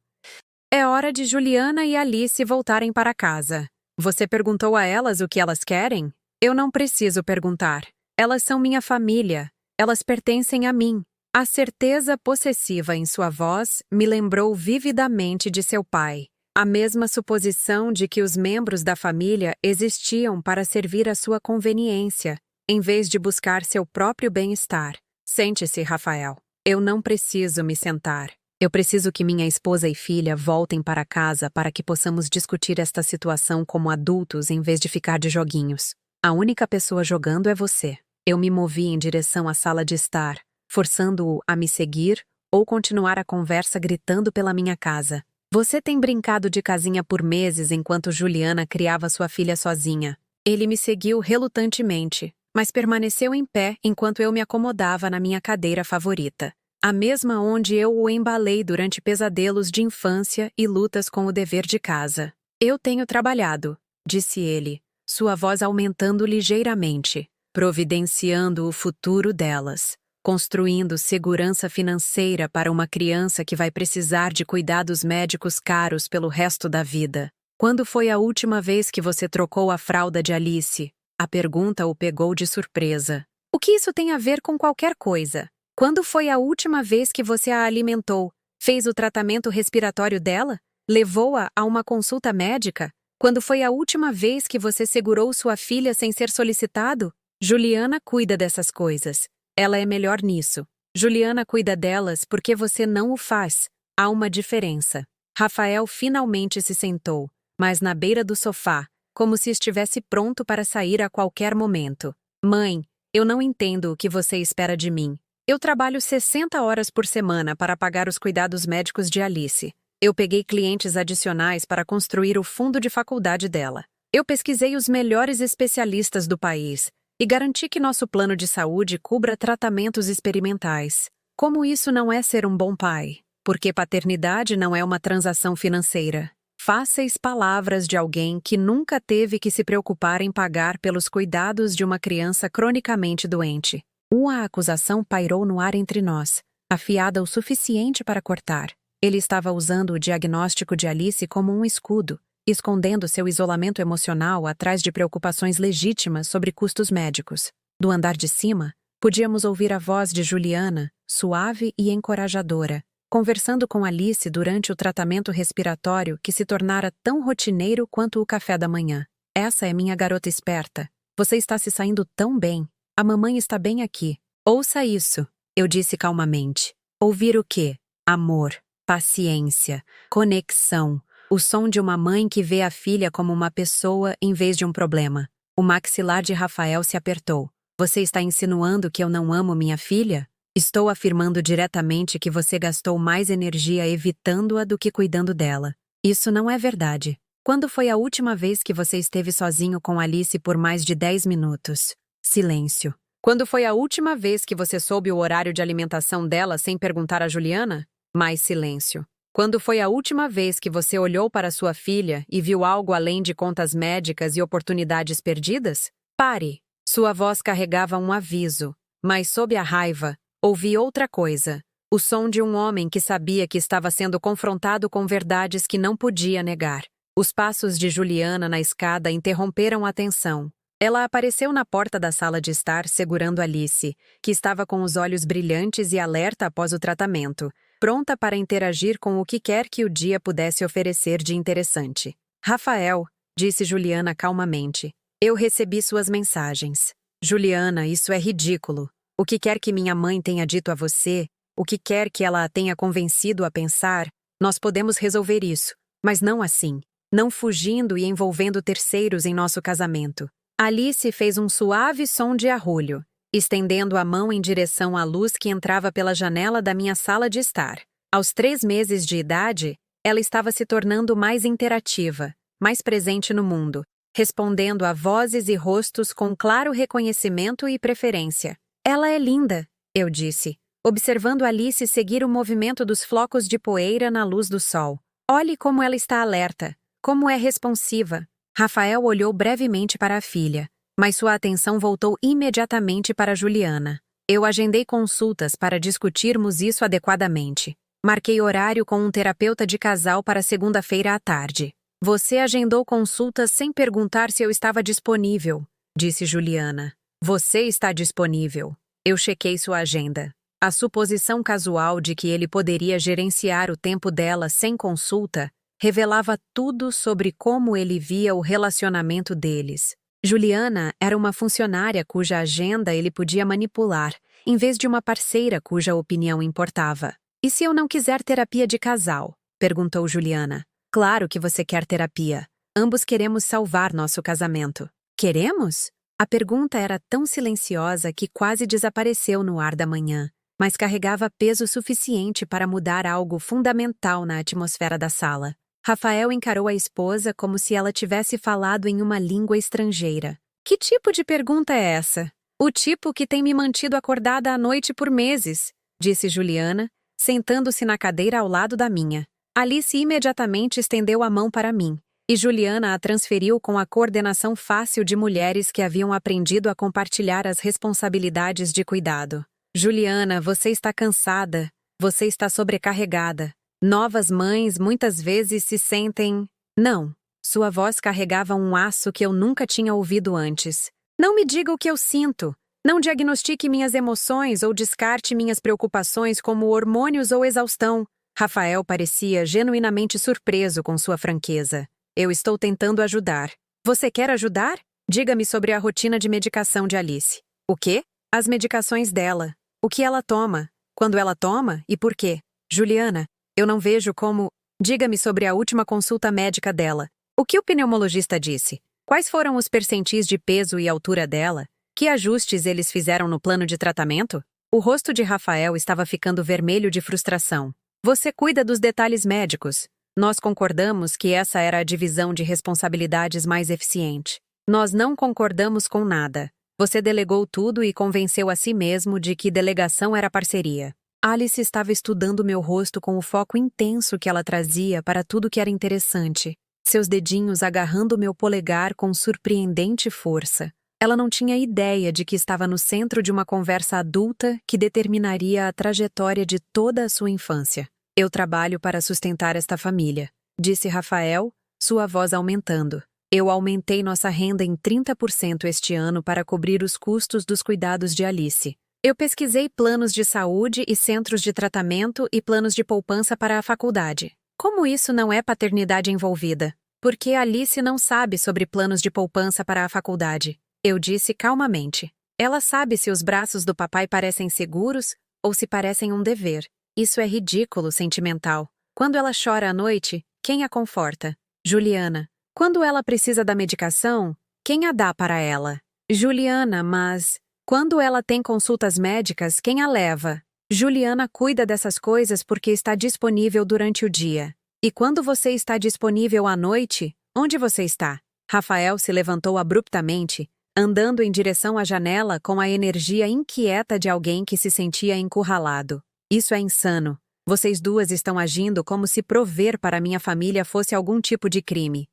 É hora de Juliana e Alice voltarem para casa. Você perguntou a elas o que elas querem? Eu não preciso perguntar. Elas são minha família. Elas pertencem a mim." A certeza possessiva em sua voz me lembrou vividamente de seu pai. A mesma suposição de que os membros da família existiam para servir à sua conveniência, em vez de buscar seu próprio bem-estar. "Sente-se, Rafael. Eu não preciso me sentar. Eu preciso que minha esposa e filha voltem para casa para que possamos discutir esta situação como adultos em vez de ficar de joguinhos. A única pessoa jogando é você." Eu me movi em direção à sala de estar, forçando-o a me seguir ou continuar a conversa gritando pela minha casa. "Você tem brincado de casinha por meses enquanto Juliana criava sua filha sozinha." Ele me seguiu relutantemente, mas permaneceu em pé enquanto eu me acomodava na minha cadeira favorita, a mesma onde eu o embalei durante pesadelos de infância e lutas com o dever de casa. "Eu tenho trabalhado", disse ele, sua voz aumentando ligeiramente, "providenciando o futuro delas, construindo segurança financeira para uma criança que vai precisar de cuidados médicos caros pelo resto da vida." "Quando foi a última vez que você trocou a fralda de Alice?" A pergunta o pegou de surpresa. "O que isso tem a ver com qualquer coisa? Quando foi a última vez que você a alimentou? Fez o tratamento respiratório dela? Levou-a a uma consulta médica? Quando foi a última vez que você segurou sua filha sem ser solicitado?" "Juliana cuida dessas coisas. Ela é melhor nisso. Juliana cuida delas porque você não o faz. Há uma diferença." Rafael finalmente se sentou, mas na beira do sofá, como se estivesse pronto para sair a qualquer momento. "Mãe, eu não entendo o que você espera de mim. Eu trabalho 60 horas por semana para pagar os cuidados médicos de Alice. Eu peguei clientes adicionais para construir o fundo de faculdade dela. Eu pesquisei os melhores especialistas do país e garanti que nosso plano de saúde cubra tratamentos experimentais. Como isso não é ser um bom pai? Porque paternidade não é uma transação financeira. Fáceis palavras de alguém que nunca teve que se preocupar em pagar pelos cuidados de uma criança cronicamente doente. Uma acusação pairou no ar entre nós, afiada o suficiente para cortar. Ele estava usando o diagnóstico de Alice como um escudo, escondendo seu isolamento emocional atrás de preocupações legítimas sobre custos médicos. Do andar de cima, podíamos ouvir a voz de Juliana, suave e encorajadora, conversando com Alice durante o tratamento respiratório que se tornara tão rotineiro quanto o café da manhã. "Essa é minha garota esperta. Você está se saindo tão bem. A mamãe está bem aqui. Ouça isso", eu disse calmamente. "Ouvir o quê? Amor, paciência, conexão. O som de uma mãe que vê a filha como uma pessoa em vez de um problema." O maxilar de Rafael se apertou. "Você está insinuando que eu não amo minha filha?" Estou afirmando diretamente que você gastou mais energia evitando-a do que cuidando dela. Isso não é verdade. Quando foi a última vez que você esteve sozinho com Alice por mais de 10 minutos? Silêncio. Quando foi a última vez que você soube o horário de alimentação dela sem perguntar a Juliana? Mais silêncio. Quando foi a última vez que você olhou para sua filha e viu algo além de contas médicas e oportunidades perdidas? Pare. Sua voz carregava um aviso, mas sob a raiva, ouvi outra coisa. O som de um homem que sabia que estava sendo confrontado com verdades que não podia negar. Os passos de Juliana na escada interromperam a tensão. Ela apareceu na porta da sala de estar segurando Alice, que estava com os olhos brilhantes e alerta após o tratamento, pronta para interagir com o que quer que o dia pudesse oferecer de interessante. Rafael, disse Juliana calmamente, eu recebi suas mensagens. Juliana, isso é ridículo. O que quer que minha mãe tenha dito a você, o que quer que ela a tenha convencido a pensar, nós podemos resolver isso, mas não assim, não fugindo e envolvendo terceiros em nosso casamento. Alice fez um suave som de arrulho, estendendo a mão em direção à luz que entrava pela janela da minha sala de estar. Aos 3 meses de idade, ela estava se tornando mais interativa, mais presente no mundo, respondendo a vozes e rostos com claro reconhecimento e preferência. Ela é linda, eu disse, observando Alice seguir o movimento dos flocos de poeira na luz do sol. Olhe como ela está alerta, como é responsiva. Rafael olhou brevemente para a filha, mas sua atenção voltou imediatamente para Juliana. Eu agendei consultas para discutirmos isso adequadamente. Marquei horário com um terapeuta de casal para segunda-feira à tarde. Você agendou consultas sem perguntar se eu estava disponível, disse Juliana. Você está disponível. Eu chequei sua agenda. A suposição casual de que ele poderia gerenciar o tempo dela sem consulta revelava tudo sobre como ele via o relacionamento deles. Juliana era uma funcionária cuja agenda ele podia manipular, em vez de uma parceira cuja opinião importava. E se eu não quiser terapia de casal? Perguntou Juliana. Claro que você quer terapia. Ambos queremos salvar nosso casamento. Queremos? A pergunta era tão silenciosa que quase desapareceu no ar da manhã, mas carregava peso suficiente para mudar algo fundamental na atmosfera da sala. Rafael encarou a esposa como se ela tivesse falado em uma língua estrangeira. Que tipo de pergunta é essa? O tipo que tem me mantido acordada à noite por meses, disse Juliana, sentando-se na cadeira ao lado da minha. Alice imediatamente estendeu a mão para mim, e Juliana a transferiu com a coordenação fácil de mulheres que haviam aprendido a compartilhar as responsabilidades de cuidado. Juliana, você está cansada, você está sobrecarregada. Novas mães muitas vezes se sentem... Não. Sua voz carregava um aço que eu nunca tinha ouvido antes. Não me diga o que eu sinto. Não diagnostique minhas emoções ou descarte minhas preocupações como hormônios ou exaustão. Rafael parecia genuinamente surpreso com sua franqueza. Eu estou tentando ajudar. Você quer ajudar? Diga-me sobre a rotina de medicação de Alice. O quê? As medicações dela. O que ela toma? Quando ela toma e por quê? Juliana, eu não vejo como... Diga-me sobre a última consulta médica dela. O que o pneumologista disse? Quais foram os percentis de peso e altura dela? Que ajustes eles fizeram no plano de tratamento? O rosto de Rafael estava ficando vermelho de frustração. Você cuida dos detalhes médicos. Nós concordamos que essa era a divisão de responsabilidades mais eficiente. Nós não concordamos com nada. Você delegou tudo e convenceu a si mesmo de que delegação era parceria. Alice estava estudando meu rosto com o foco intenso que ela trazia para tudo que era interessante, seus dedinhos agarrando meu polegar com surpreendente força. Ela não tinha ideia de que estava no centro de uma conversa adulta que determinaria a trajetória de toda a sua infância. Eu trabalho para sustentar esta família, disse Rafael, sua voz aumentando. Eu aumentei nossa renda em 30% este ano para cobrir os custos dos cuidados de Alice. Eu pesquisei planos de saúde e centros de tratamento e planos de poupança para a faculdade. Como isso não é paternidade envolvida? Porque Alice não sabe sobre planos de poupança para a faculdade. Eu disse calmamente. Ela sabe se os braços do papai parecem seguros ou se parecem um dever. Isso é ridículo, sentimental. Quando ela chora à noite, quem a conforta? Juliana. Quando ela precisa da medicação, quem a dá para ela? Juliana, mas... Quando ela tem consultas médicas, quem a leva? Juliana cuida dessas coisas porque está disponível durante o dia. E quando você está disponível à noite, onde você está? Rafael se levantou abruptamente, andando em direção à janela com a energia inquieta de alguém que se sentia encurralado. Isso é insano. Vocês duas estão agindo como se prover para minha família fosse algum tipo de crime.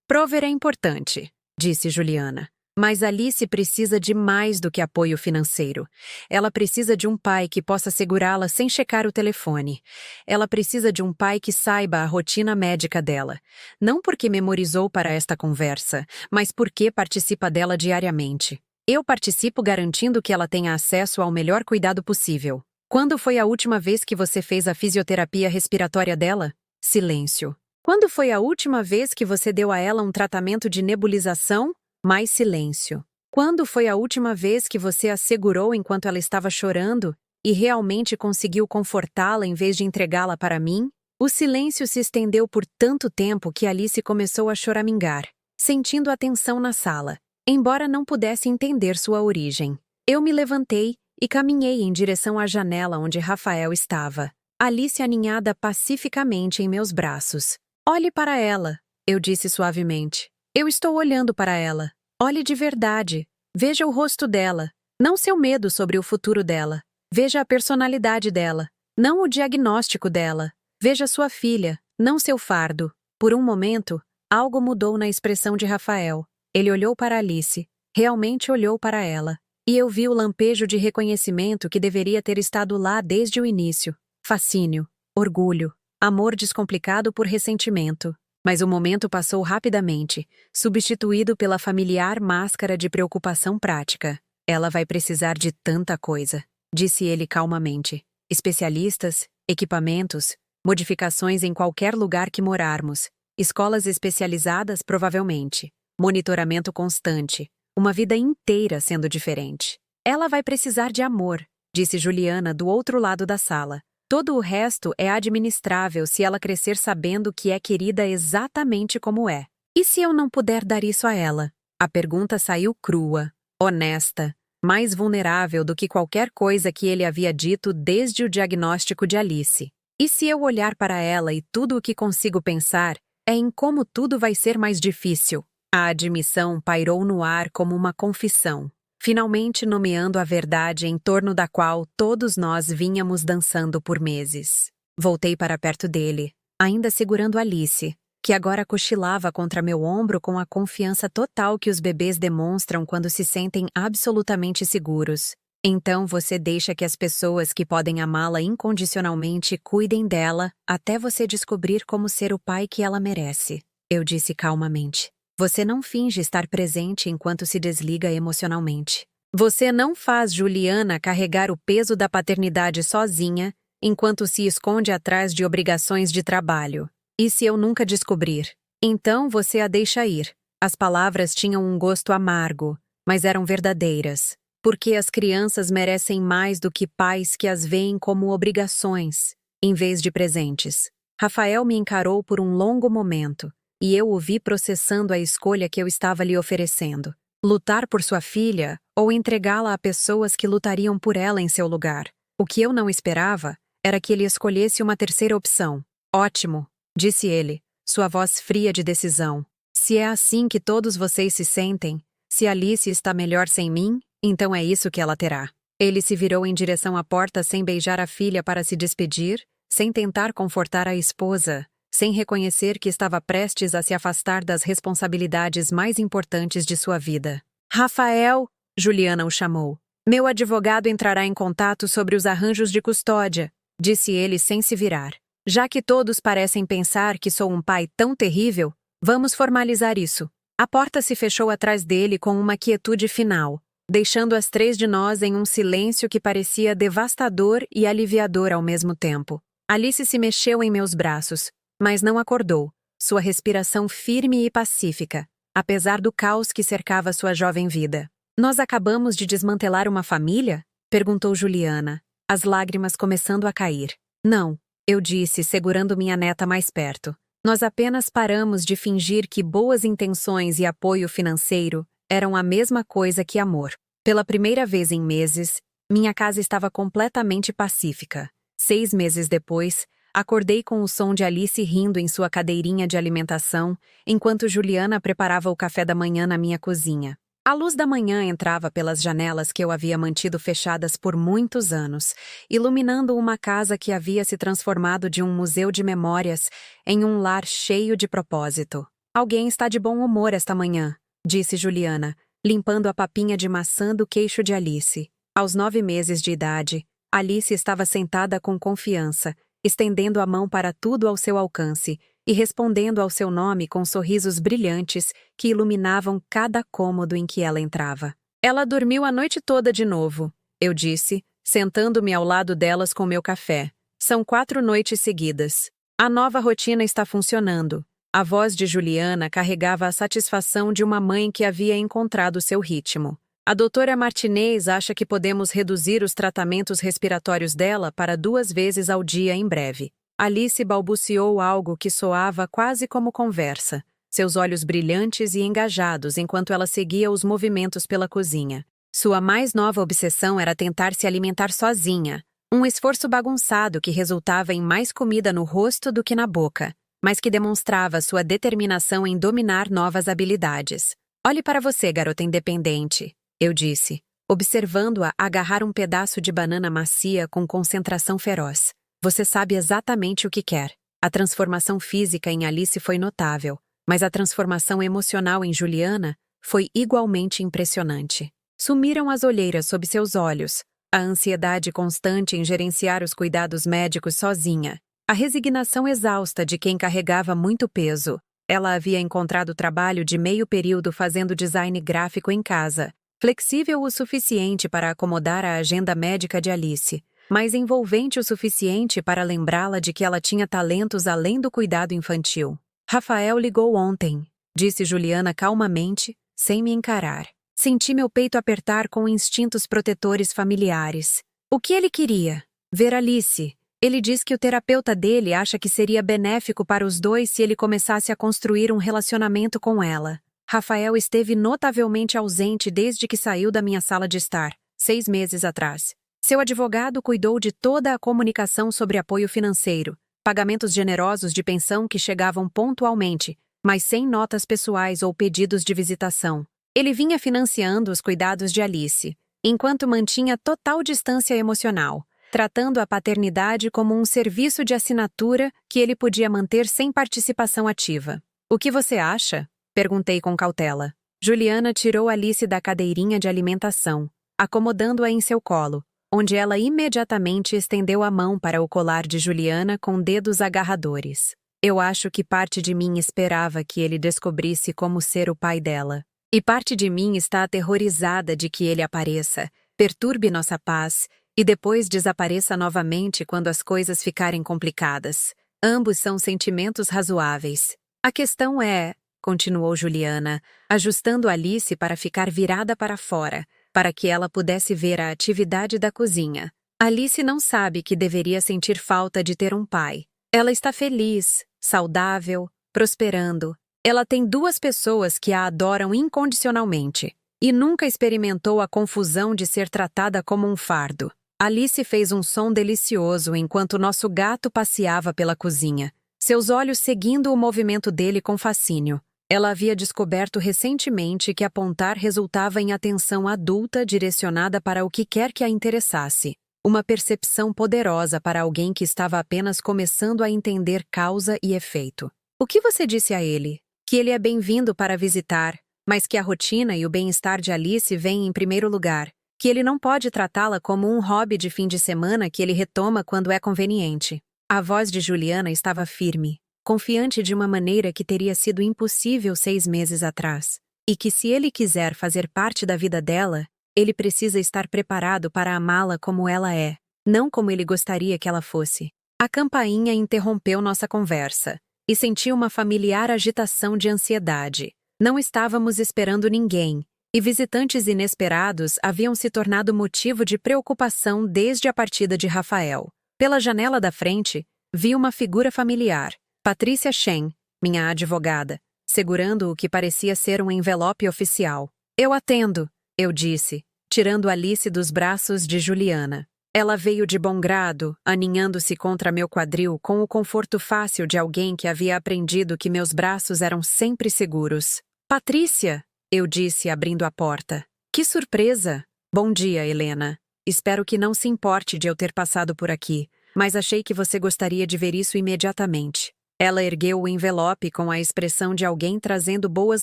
Prover é importante, disse Juliana. Mas Alice precisa de mais do que apoio financeiro. Ela precisa de um pai que possa segurá-la sem checar o telefone. Ela precisa de um pai que saiba a rotina médica dela. Não porque memorizou para esta conversa, mas porque participa dela diariamente. Eu participo garantindo que ela tenha acesso ao melhor cuidado possível. Quando foi a última vez que você fez a fisioterapia respiratória dela? Silêncio. Quando foi a última vez que você deu a ela um tratamento de nebulização? Mais silêncio. Quando foi a última vez que você a segurou enquanto ela estava chorando e realmente conseguiu confortá-la em vez de entregá-la para mim? O silêncio se estendeu por tanto tempo que Alice começou a choramingar, sentindo a tensão na sala, embora não pudesse entender sua origem. Eu me levantei e caminhei em direção à janela onde Rafael estava, Alice aninhada pacificamente em meus braços. Olhe para ela, eu disse suavemente. Eu estou olhando para ela. Olhe de verdade. Veja o rosto dela. Não seu medo sobre o futuro dela. Veja a personalidade dela. Não o diagnóstico dela. Veja sua filha, não seu fardo. Por um momento, algo mudou na expressão de Rafael. Ele olhou para Alice. Realmente olhou para ela. E eu vi o lampejo de reconhecimento que deveria ter estado lá desde o início. Fascínio, orgulho, amor descomplicado por ressentimento. Mas o momento passou rapidamente, substituído pela familiar máscara de preocupação prática. Ela vai precisar de tanta coisa, disse ele calmamente. Especialistas, equipamentos, modificações em qualquer lugar que morarmos, escolas especializadas provavelmente, monitoramento constante, uma vida inteira sendo diferente. Ela vai precisar de amor, disse Juliana do outro lado da sala. Todo o resto é administrável se ela crescer sabendo que é querida exatamente como é. E se eu não puder dar isso a ela? A pergunta saiu crua, honesta, mais vulnerável do que qualquer coisa que ele havia dito desde o diagnóstico de Alice. E se eu olhar para ela e tudo o que consigo pensar é em como tudo vai ser mais difícil? A admissão pairou no ar como uma confissão, finalmente nomeando a verdade em torno da qual todos nós vínhamos dançando por meses. Voltei para perto dele, ainda segurando Alice, que agora cochilava contra meu ombro com a confiança total que os bebês demonstram quando se sentem absolutamente seguros. Então você deixa que as pessoas que podem amá-la incondicionalmente cuidem dela até você descobrir como ser o pai que ela merece. Eu disse calmamente. Você não finge estar presente enquanto se desliga emocionalmente. Você não faz Juliana carregar o peso da paternidade sozinha enquanto se esconde atrás de obrigações de trabalho. E se eu nunca descobrir? Então você a deixa ir. As palavras tinham um gosto amargo, mas eram verdadeiras. Porque as crianças merecem mais do que pais que as veem como obrigações, em vez de presentes. Rafael me encarou por um longo momento. E eu o vi processando a escolha que eu estava lhe oferecendo. Lutar por sua filha ou entregá-la a pessoas que lutariam por ela em seu lugar. O que eu não esperava era que ele escolhesse uma terceira opção. Ótimo, disse ele, sua voz fria de decisão. Se é assim que todos vocês se sentem, se Alice está melhor sem mim, então é isso que ela terá. Ele se virou em direção à porta sem beijar a filha para se despedir, sem tentar confortar a esposa, sem reconhecer que estava prestes a se afastar das responsabilidades mais importantes de sua vida. Rafael, Juliana o chamou. Meu advogado entrará em contato sobre os arranjos de custódia, disse ele sem se virar. Já que todos parecem pensar que sou um pai tão terrível, vamos formalizar isso. A porta se fechou atrás dele com uma quietude final, deixando as três de nós em um silêncio que parecia devastador e aliviador ao mesmo tempo. Alice se mexeu em meus braços, mas não acordou, sua respiração firme e pacífica, apesar do caos que cercava sua jovem vida. Nós acabamos de desmantelar uma família? Perguntou Juliana, as lágrimas começando a cair. Não, eu disse, segurando minha neta mais perto. Nós apenas paramos de fingir que boas intenções e apoio financeiro eram a mesma coisa que amor. Pela primeira vez em meses, Minha casa estava completamente pacífica. 6 meses depois, acordei com o som de Alice rindo em sua cadeirinha de alimentação, enquanto Juliana preparava o café da manhã na minha cozinha. A luz da manhã entrava pelas janelas que eu havia mantido fechadas por muitos anos, iluminando uma casa que havia se transformado de um museu de memórias em um lar cheio de propósito. Alguém está de bom humor esta manhã, disse Juliana, limpando a papinha de maçã do queixo de Alice. Aos 9 meses de idade, Alice estava sentada com confiança, estendendo a mão para tudo ao seu alcance e respondendo ao seu nome com sorrisos brilhantes que iluminavam cada cômodo em que ela entrava. Ela dormiu a noite toda de novo, eu disse, sentando-me ao lado delas com meu café. São 4 noites seguidas. A nova rotina está funcionando. A voz de Juliana carregava a satisfação de uma mãe que havia encontrado seu ritmo. A doutora Martinez acha que podemos reduzir os tratamentos respiratórios dela para 2 vezes ao dia em breve. Alice balbuciou algo que soava quase como conversa, seus olhos brilhantes e engajados enquanto ela seguia os movimentos pela cozinha. Sua mais nova obsessão era tentar se alimentar sozinha, um esforço bagunçado que resultava em mais comida no rosto do que na boca, mas que demonstrava sua determinação em dominar novas habilidades. Olhe para você, garota independente, eu disse, observando-a agarrar um pedaço de banana macia com concentração feroz. Você sabe exatamente o que quer. A transformação física em Alice foi notável, mas a transformação emocional em Juliana foi igualmente impressionante. Sumiram as olheiras sob seus olhos, a ansiedade constante em gerenciar os cuidados médicos sozinha, a resignação exausta de quem carregava muito peso. Ela havia encontrado trabalho de meio período fazendo design gráfico em casa, flexível o suficiente para acomodar a agenda médica de Alice, mas envolvente o suficiente para lembrá-la de que ela tinha talentos além do cuidado infantil. Rafael ligou ontem, disse Juliana calmamente, sem me encarar. Senti meu peito apertar com instintos protetores familiares. O que ele queria? Ver Alice. Ele diz que o terapeuta dele acha que seria benéfico para os dois se ele começasse a construir um relacionamento com ela. Rafael esteve notavelmente ausente desde que saiu da minha sala de estar, 6 meses atrás. Seu advogado cuidou de toda a comunicação sobre apoio financeiro, pagamentos generosos de pensão que chegavam pontualmente, mas sem notas pessoais ou pedidos de visitação. Ele vinha financiando os cuidados de Alice, enquanto mantinha total distância emocional, tratando a paternidade como um serviço de assinatura que ele podia manter sem participação ativa. O que você acha? Perguntei com cautela. Juliana tirou Alice da cadeirinha de alimentação, acomodando-a em seu colo, onde ela imediatamente estendeu a mão para o colar de Juliana com dedos agarradores. Eu acho que parte de mim esperava que ele descobrisse como ser o pai dela. E parte de mim está aterrorizada de que ele apareça, perturbe nossa paz e depois desapareça novamente quando as coisas ficarem complicadas. Ambos são sentimentos razoáveis. A questão é, continuou Juliana, ajustando Alice para ficar virada para fora, para que ela pudesse ver a atividade da cozinha. Alice não sabe que deveria sentir falta de ter um pai. Ela está feliz, saudável, prosperando. Ela tem 2 pessoas que a adoram incondicionalmente e nunca experimentou a confusão de ser tratada como um fardo. Alice fez um som delicioso enquanto nosso gato passeava pela cozinha, seus olhos seguindo o movimento dele com fascínio. Ela havia descoberto recentemente que apontar resultava em atenção adulta direcionada para o que quer que a interessasse. Uma percepção poderosa para alguém que estava apenas começando a entender causa e efeito. O que você disse a ele? Que ele é bem-vindo para visitar, mas que a rotina e o bem-estar de Alice vêm em primeiro lugar. Que ele não pode tratá-la como um hobby de fim de semana que ele retoma quando é conveniente. A voz de Juliana estava firme, confiante de uma maneira que teria sido impossível 6 meses atrás, e que se ele quiser fazer parte da vida dela, ele precisa estar preparado para amá-la como ela é, não como ele gostaria que ela fosse. A campainha interrompeu nossa conversa, e senti uma familiar agitação de ansiedade. Não estávamos esperando ninguém, e visitantes inesperados haviam se tornado motivo de preocupação desde a partida de Rafael. Pela janela da frente, vi uma figura familiar, Patrícia Shen, minha advogada, segurando o que parecia ser um envelope oficial. Eu atendo, eu disse, tirando Alice dos braços de Juliana. Ela veio de bom grado, aninhando-se contra meu quadril com o conforto fácil de alguém que havia aprendido que meus braços eram sempre seguros. Patrícia! Eu disse, abrindo a porta. Que surpresa! Bom dia, Helena. Espero que não se importe de eu ter passado por aqui, mas achei que você gostaria de ver isso imediatamente. Ela ergueu o envelope com a expressão de alguém trazendo boas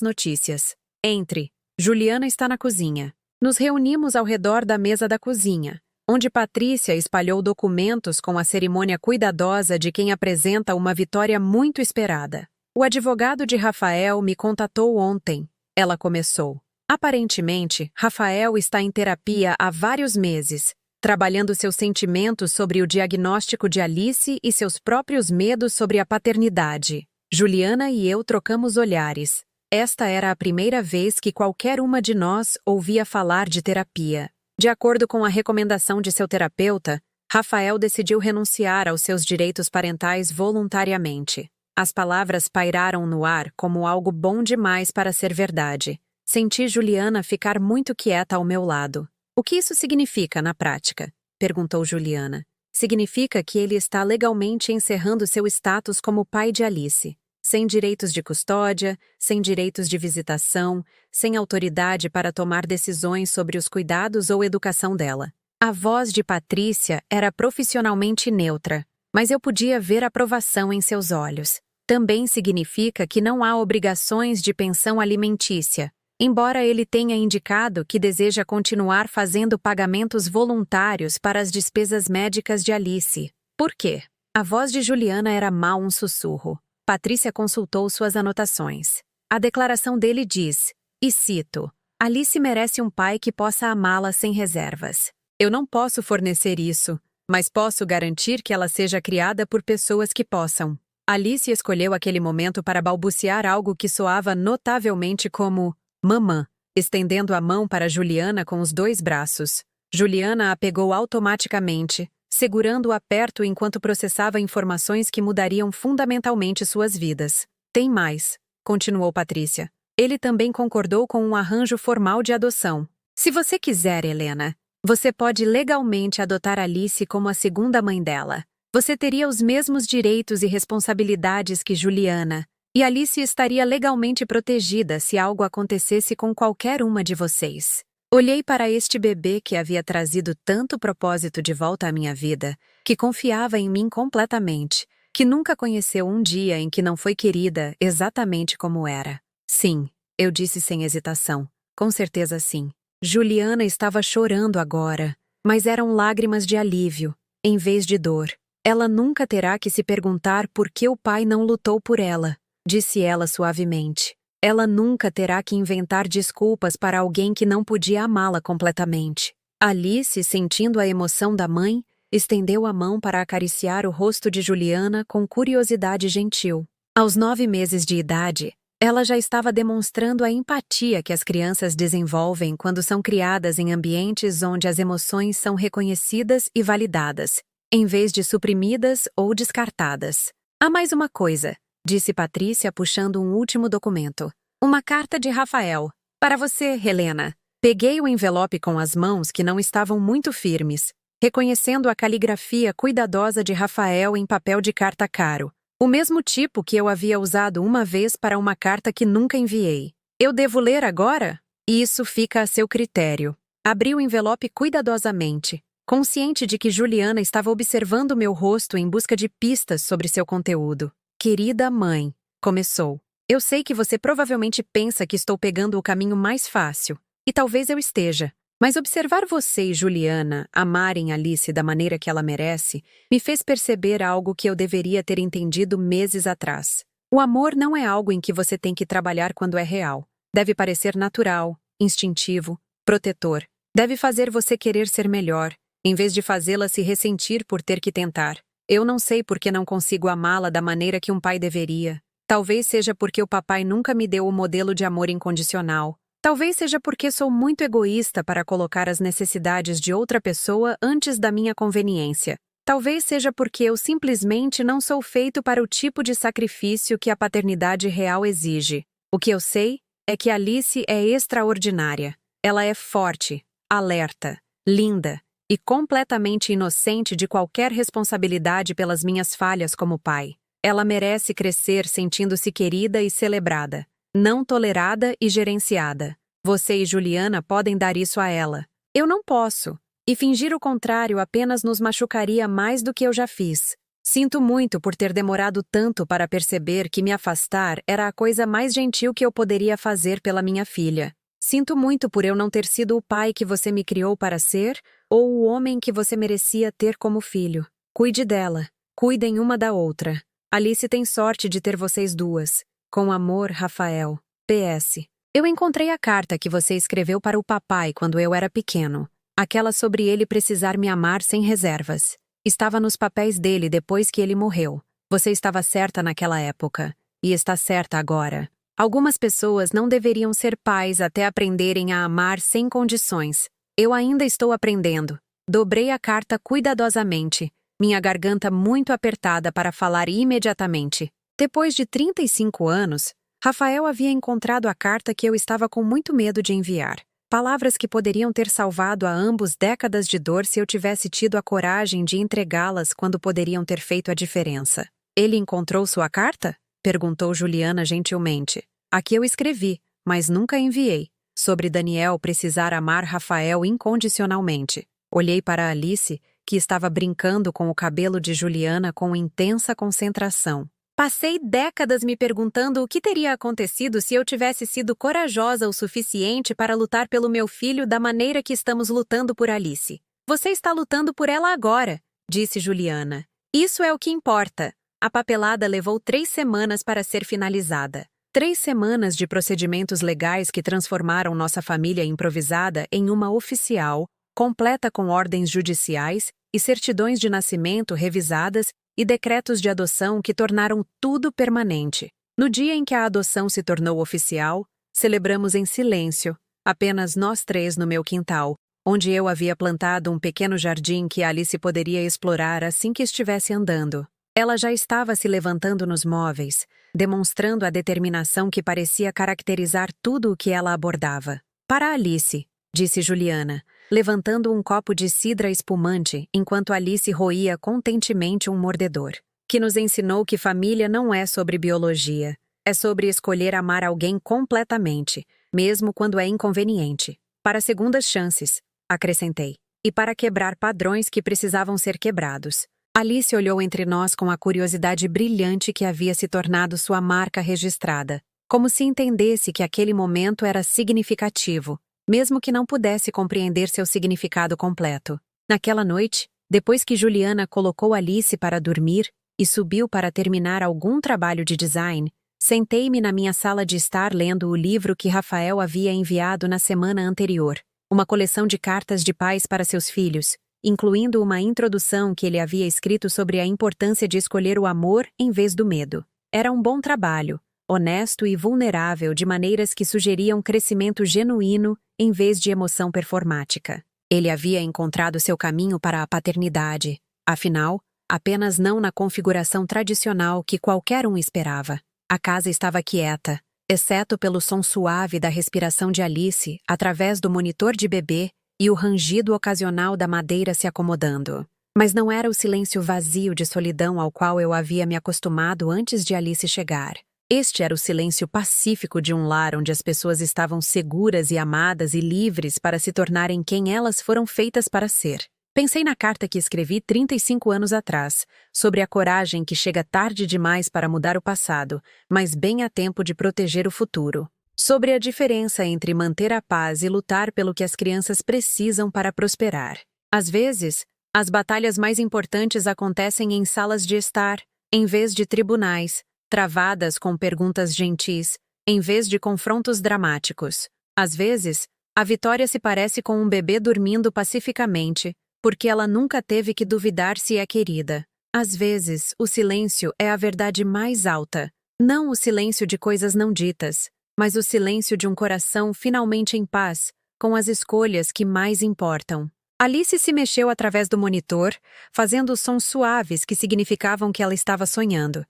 notícias. Entre. Juliana está na cozinha. Nos reunimos ao redor da mesa da cozinha, onde Patrícia espalhou documentos com a cerimônia cuidadosa de quem apresenta uma vitória muito esperada. O advogado de Rafael me contatou ontem. Ela começou. Aparentemente, Rafael está em terapia há vários meses, trabalhando seus sentimentos sobre o diagnóstico de Alice e seus próprios medos sobre a paternidade. Juliana e eu trocamos olhares. Esta era a primeira vez que qualquer uma de nós ouvia falar de terapia. De acordo com a recomendação de seu terapeuta, Rafael decidiu renunciar aos seus direitos parentais voluntariamente. As palavras pairaram no ar como algo bom demais para ser verdade. Senti Juliana ficar muito quieta ao meu lado. O que isso significa na prática? Perguntou Juliana. Significa que ele está legalmente encerrando seu status como pai de Alice. Sem direitos de custódia, sem direitos de visitação, sem autoridade para tomar decisões sobre os cuidados ou educação dela. A voz de Patrícia era profissionalmente neutra, mas eu podia ver aprovação em seus olhos. Também significa que não há obrigações de pensão alimentícia, embora ele tenha indicado que deseja continuar fazendo pagamentos voluntários para as despesas médicas de Alice. Por quê? A voz de Juliana era mal um sussurro. Patrícia consultou suas anotações. A declaração dele diz, e cito, Alice merece um pai que possa amá-la sem reservas. Eu não posso fornecer isso, mas posso garantir que ela seja criada por pessoas que possam. Alice escolheu aquele momento para balbuciar algo que soava notavelmente como mamã, estendendo a mão para Juliana com os 2 braços. Juliana a pegou automaticamente, segurando-a perto enquanto processava informações que mudariam fundamentalmente suas vidas. Tem mais, continuou Patrícia. Ele também concordou com um arranjo formal de adoção. Se você quiser, Helena, você pode legalmente adotar Alice como a segunda mãe dela. Você teria os mesmos direitos e responsabilidades que Juliana, e Alice estaria legalmente protegida se algo acontecesse com qualquer uma de vocês. Olhei para este bebê que havia trazido tanto propósito de volta à minha vida, que confiava em mim completamente, que nunca conheceu um dia em que não foi querida exatamente como era. Sim, eu disse sem hesitação. Com certeza sim. Juliana estava chorando agora, mas eram lágrimas de alívio, em vez de dor. Ela nunca terá que se perguntar por que o pai não lutou por ela, disse ela suavemente. Ela nunca terá que inventar desculpas para alguém que não podia amá-la completamente. Alice, sentindo a emoção da mãe, estendeu a mão para acariciar o rosto de Juliana com curiosidade gentil. Aos 9 meses de idade, ela já estava demonstrando a empatia que as crianças desenvolvem quando são criadas em ambientes onde as emoções são reconhecidas e validadas, em vez de suprimidas ou descartadas. Há mais uma coisa, disse Patrícia puxando um último documento. Uma carta de Rafael. Para você, Helena. Peguei o envelope com as mãos que não estavam muito firmes, reconhecendo a caligrafia cuidadosa de Rafael em papel de carta caro. O mesmo tipo que eu havia usado uma vez para uma carta que nunca enviei. Eu devo ler agora? Isso fica a seu critério. Abri o envelope cuidadosamente, consciente de que Juliana estava observando meu rosto em busca de pistas sobre seu conteúdo. Querida mãe, começou. Eu sei que você provavelmente pensa que estou pegando o caminho mais fácil, e talvez eu esteja, mas observar você e Juliana amarem Alice da maneira que ela merece me fez perceber algo que eu deveria ter entendido meses atrás. O amor não é algo em que você tem que trabalhar quando é real. Deve parecer natural, instintivo, protetor. Deve fazer você querer ser melhor, em vez de fazê-la se ressentir por ter que tentar. Eu não sei por que não consigo amá-la da maneira que um pai deveria. Talvez seja porque o papai nunca me deu o modelo de amor incondicional. Talvez seja porque sou muito egoísta para colocar as necessidades de outra pessoa antes da minha conveniência. Talvez seja porque eu simplesmente não sou feito para o tipo de sacrifício que a paternidade real exige. O que eu sei é que Alice é extraordinária. Ela é forte, alerta, linda e completamente inocente de qualquer responsabilidade pelas minhas falhas como pai. Ela merece crescer sentindo-se querida e celebrada, não tolerada e gerenciada. Você e Juliana podem dar isso a ela. Eu não posso. E fingir o contrário apenas nos machucaria mais do que eu já fiz. Sinto muito por ter demorado tanto para perceber que me afastar era a coisa mais gentil que eu poderia fazer pela minha filha. Sinto muito por eu não ter sido o pai que você me criou para ser ou o homem que você merecia ter como filho. Cuide dela. Cuidem uma da outra. Alice tem sorte de ter vocês duas. Com amor, Rafael. PS. Eu encontrei a carta que você escreveu para o papai quando eu era pequeno. Aquela sobre ele precisar me amar sem reservas. Estava nos papéis dele depois que ele morreu. Você estava certa naquela época. E está certa agora. Algumas pessoas não deveriam ser pais até aprenderem a amar sem condições. Eu ainda estou aprendendo. Dobrei a carta cuidadosamente, minha garganta muito apertada para falar imediatamente. Depois de 35 anos, Rafael havia encontrado a carta que eu estava com muito medo de enviar. Palavras que poderiam ter salvado a ambos décadas de dor se eu tivesse tido a coragem de entregá-las quando poderiam ter feito a diferença. Ele encontrou sua carta? Perguntou Juliana gentilmente. A que eu escrevi, mas nunca enviei. Sobre Daniel precisar amar Rafael incondicionalmente. Olhei para Alice, que estava brincando com o cabelo de Juliana com intensa concentração. Passei décadas me perguntando o que teria acontecido se eu tivesse sido corajosa o suficiente para lutar pelo meu filho da maneira que estamos lutando por Alice. Você está lutando por ela agora, disse Juliana. Isso é o que importa. A papelada levou 3 semanas para ser finalizada. 3 semanas de procedimentos legais que transformaram nossa família improvisada em uma oficial, completa com ordens judiciais e certidões de nascimento revisadas e decretos de adoção que tornaram tudo permanente. No dia em que a adoção se tornou oficial, celebramos em silêncio, apenas nós 3 no meu quintal, onde eu havia plantado um pequeno jardim que Alice poderia explorar assim que estivesse andando. Ela já estava se levantando nos móveis, demonstrando a determinação que parecia caracterizar tudo o que ela abordava. Para Alice, disse Juliana, levantando um copo de cidra espumante enquanto Alice roía contentemente um mordedor, que nos ensinou que família não é sobre biologia, é sobre escolher amar alguém completamente, mesmo quando é inconveniente. Para segundas chances, acrescentei, e para quebrar padrões que precisavam ser quebrados. Alice olhou entre nós com a curiosidade brilhante que havia se tornado sua marca registrada, como se entendesse que aquele momento era significativo, mesmo que não pudesse compreender seu significado completo. Naquela noite, depois que Juliana colocou Alice para dormir e subiu para terminar algum trabalho de design, sentei-me na minha sala de estar lendo o livro que Rafael havia enviado na semana anterior, uma coleção de cartas de pais para seus filhos, incluindo uma introdução que ele havia escrito sobre a importância de escolher o amor em vez do medo. Era um bom trabalho, honesto e vulnerável de maneiras que sugeriam crescimento genuíno em vez de emoção performática. Ele havia encontrado seu caminho para a paternidade, afinal, apenas não na configuração tradicional que qualquer um esperava. A casa estava quieta, exceto pelo som suave da respiração de Alice através do monitor de bebê e o rangido ocasional da madeira se acomodando. Mas não era o silêncio vazio de solidão ao qual eu havia me acostumado antes de Alice chegar. Este era o silêncio pacífico de um lar onde as pessoas estavam seguras e amadas e livres para se tornarem quem elas foram feitas para ser. Pensei na carta que escrevi 35 anos atrás, sobre a coragem que chega tarde demais para mudar o passado, mas bem a tempo de proteger o futuro. Sobre a diferença entre manter a paz e lutar pelo que as crianças precisam para prosperar. Às vezes, as batalhas mais importantes acontecem em salas de estar, em vez de tribunais, travadas com perguntas gentis, em vez de confrontos dramáticos. Às vezes, a vitória se parece com um bebê dormindo pacificamente, porque ela nunca teve que duvidar se é querida. Às vezes, o silêncio é a verdade mais alta, não o silêncio de coisas não ditas, mas o silêncio de um coração finalmente em paz, com as escolhas que mais importam. Alice se mexeu através do monitor, fazendo sons suaves que significavam que ela estava sonhando.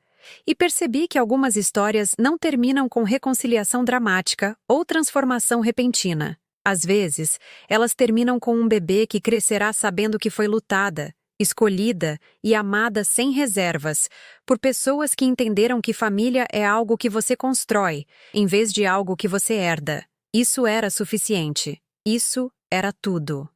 E percebi que algumas histórias não terminam com reconciliação dramática ou transformação repentina. Às vezes, elas terminam com um bebê que crescerá sabendo que foi lutada, escolhida e amada sem reservas, por pessoas que entenderam que família é algo que você constrói, em vez de algo que você herda. Isso era suficiente. Isso era tudo.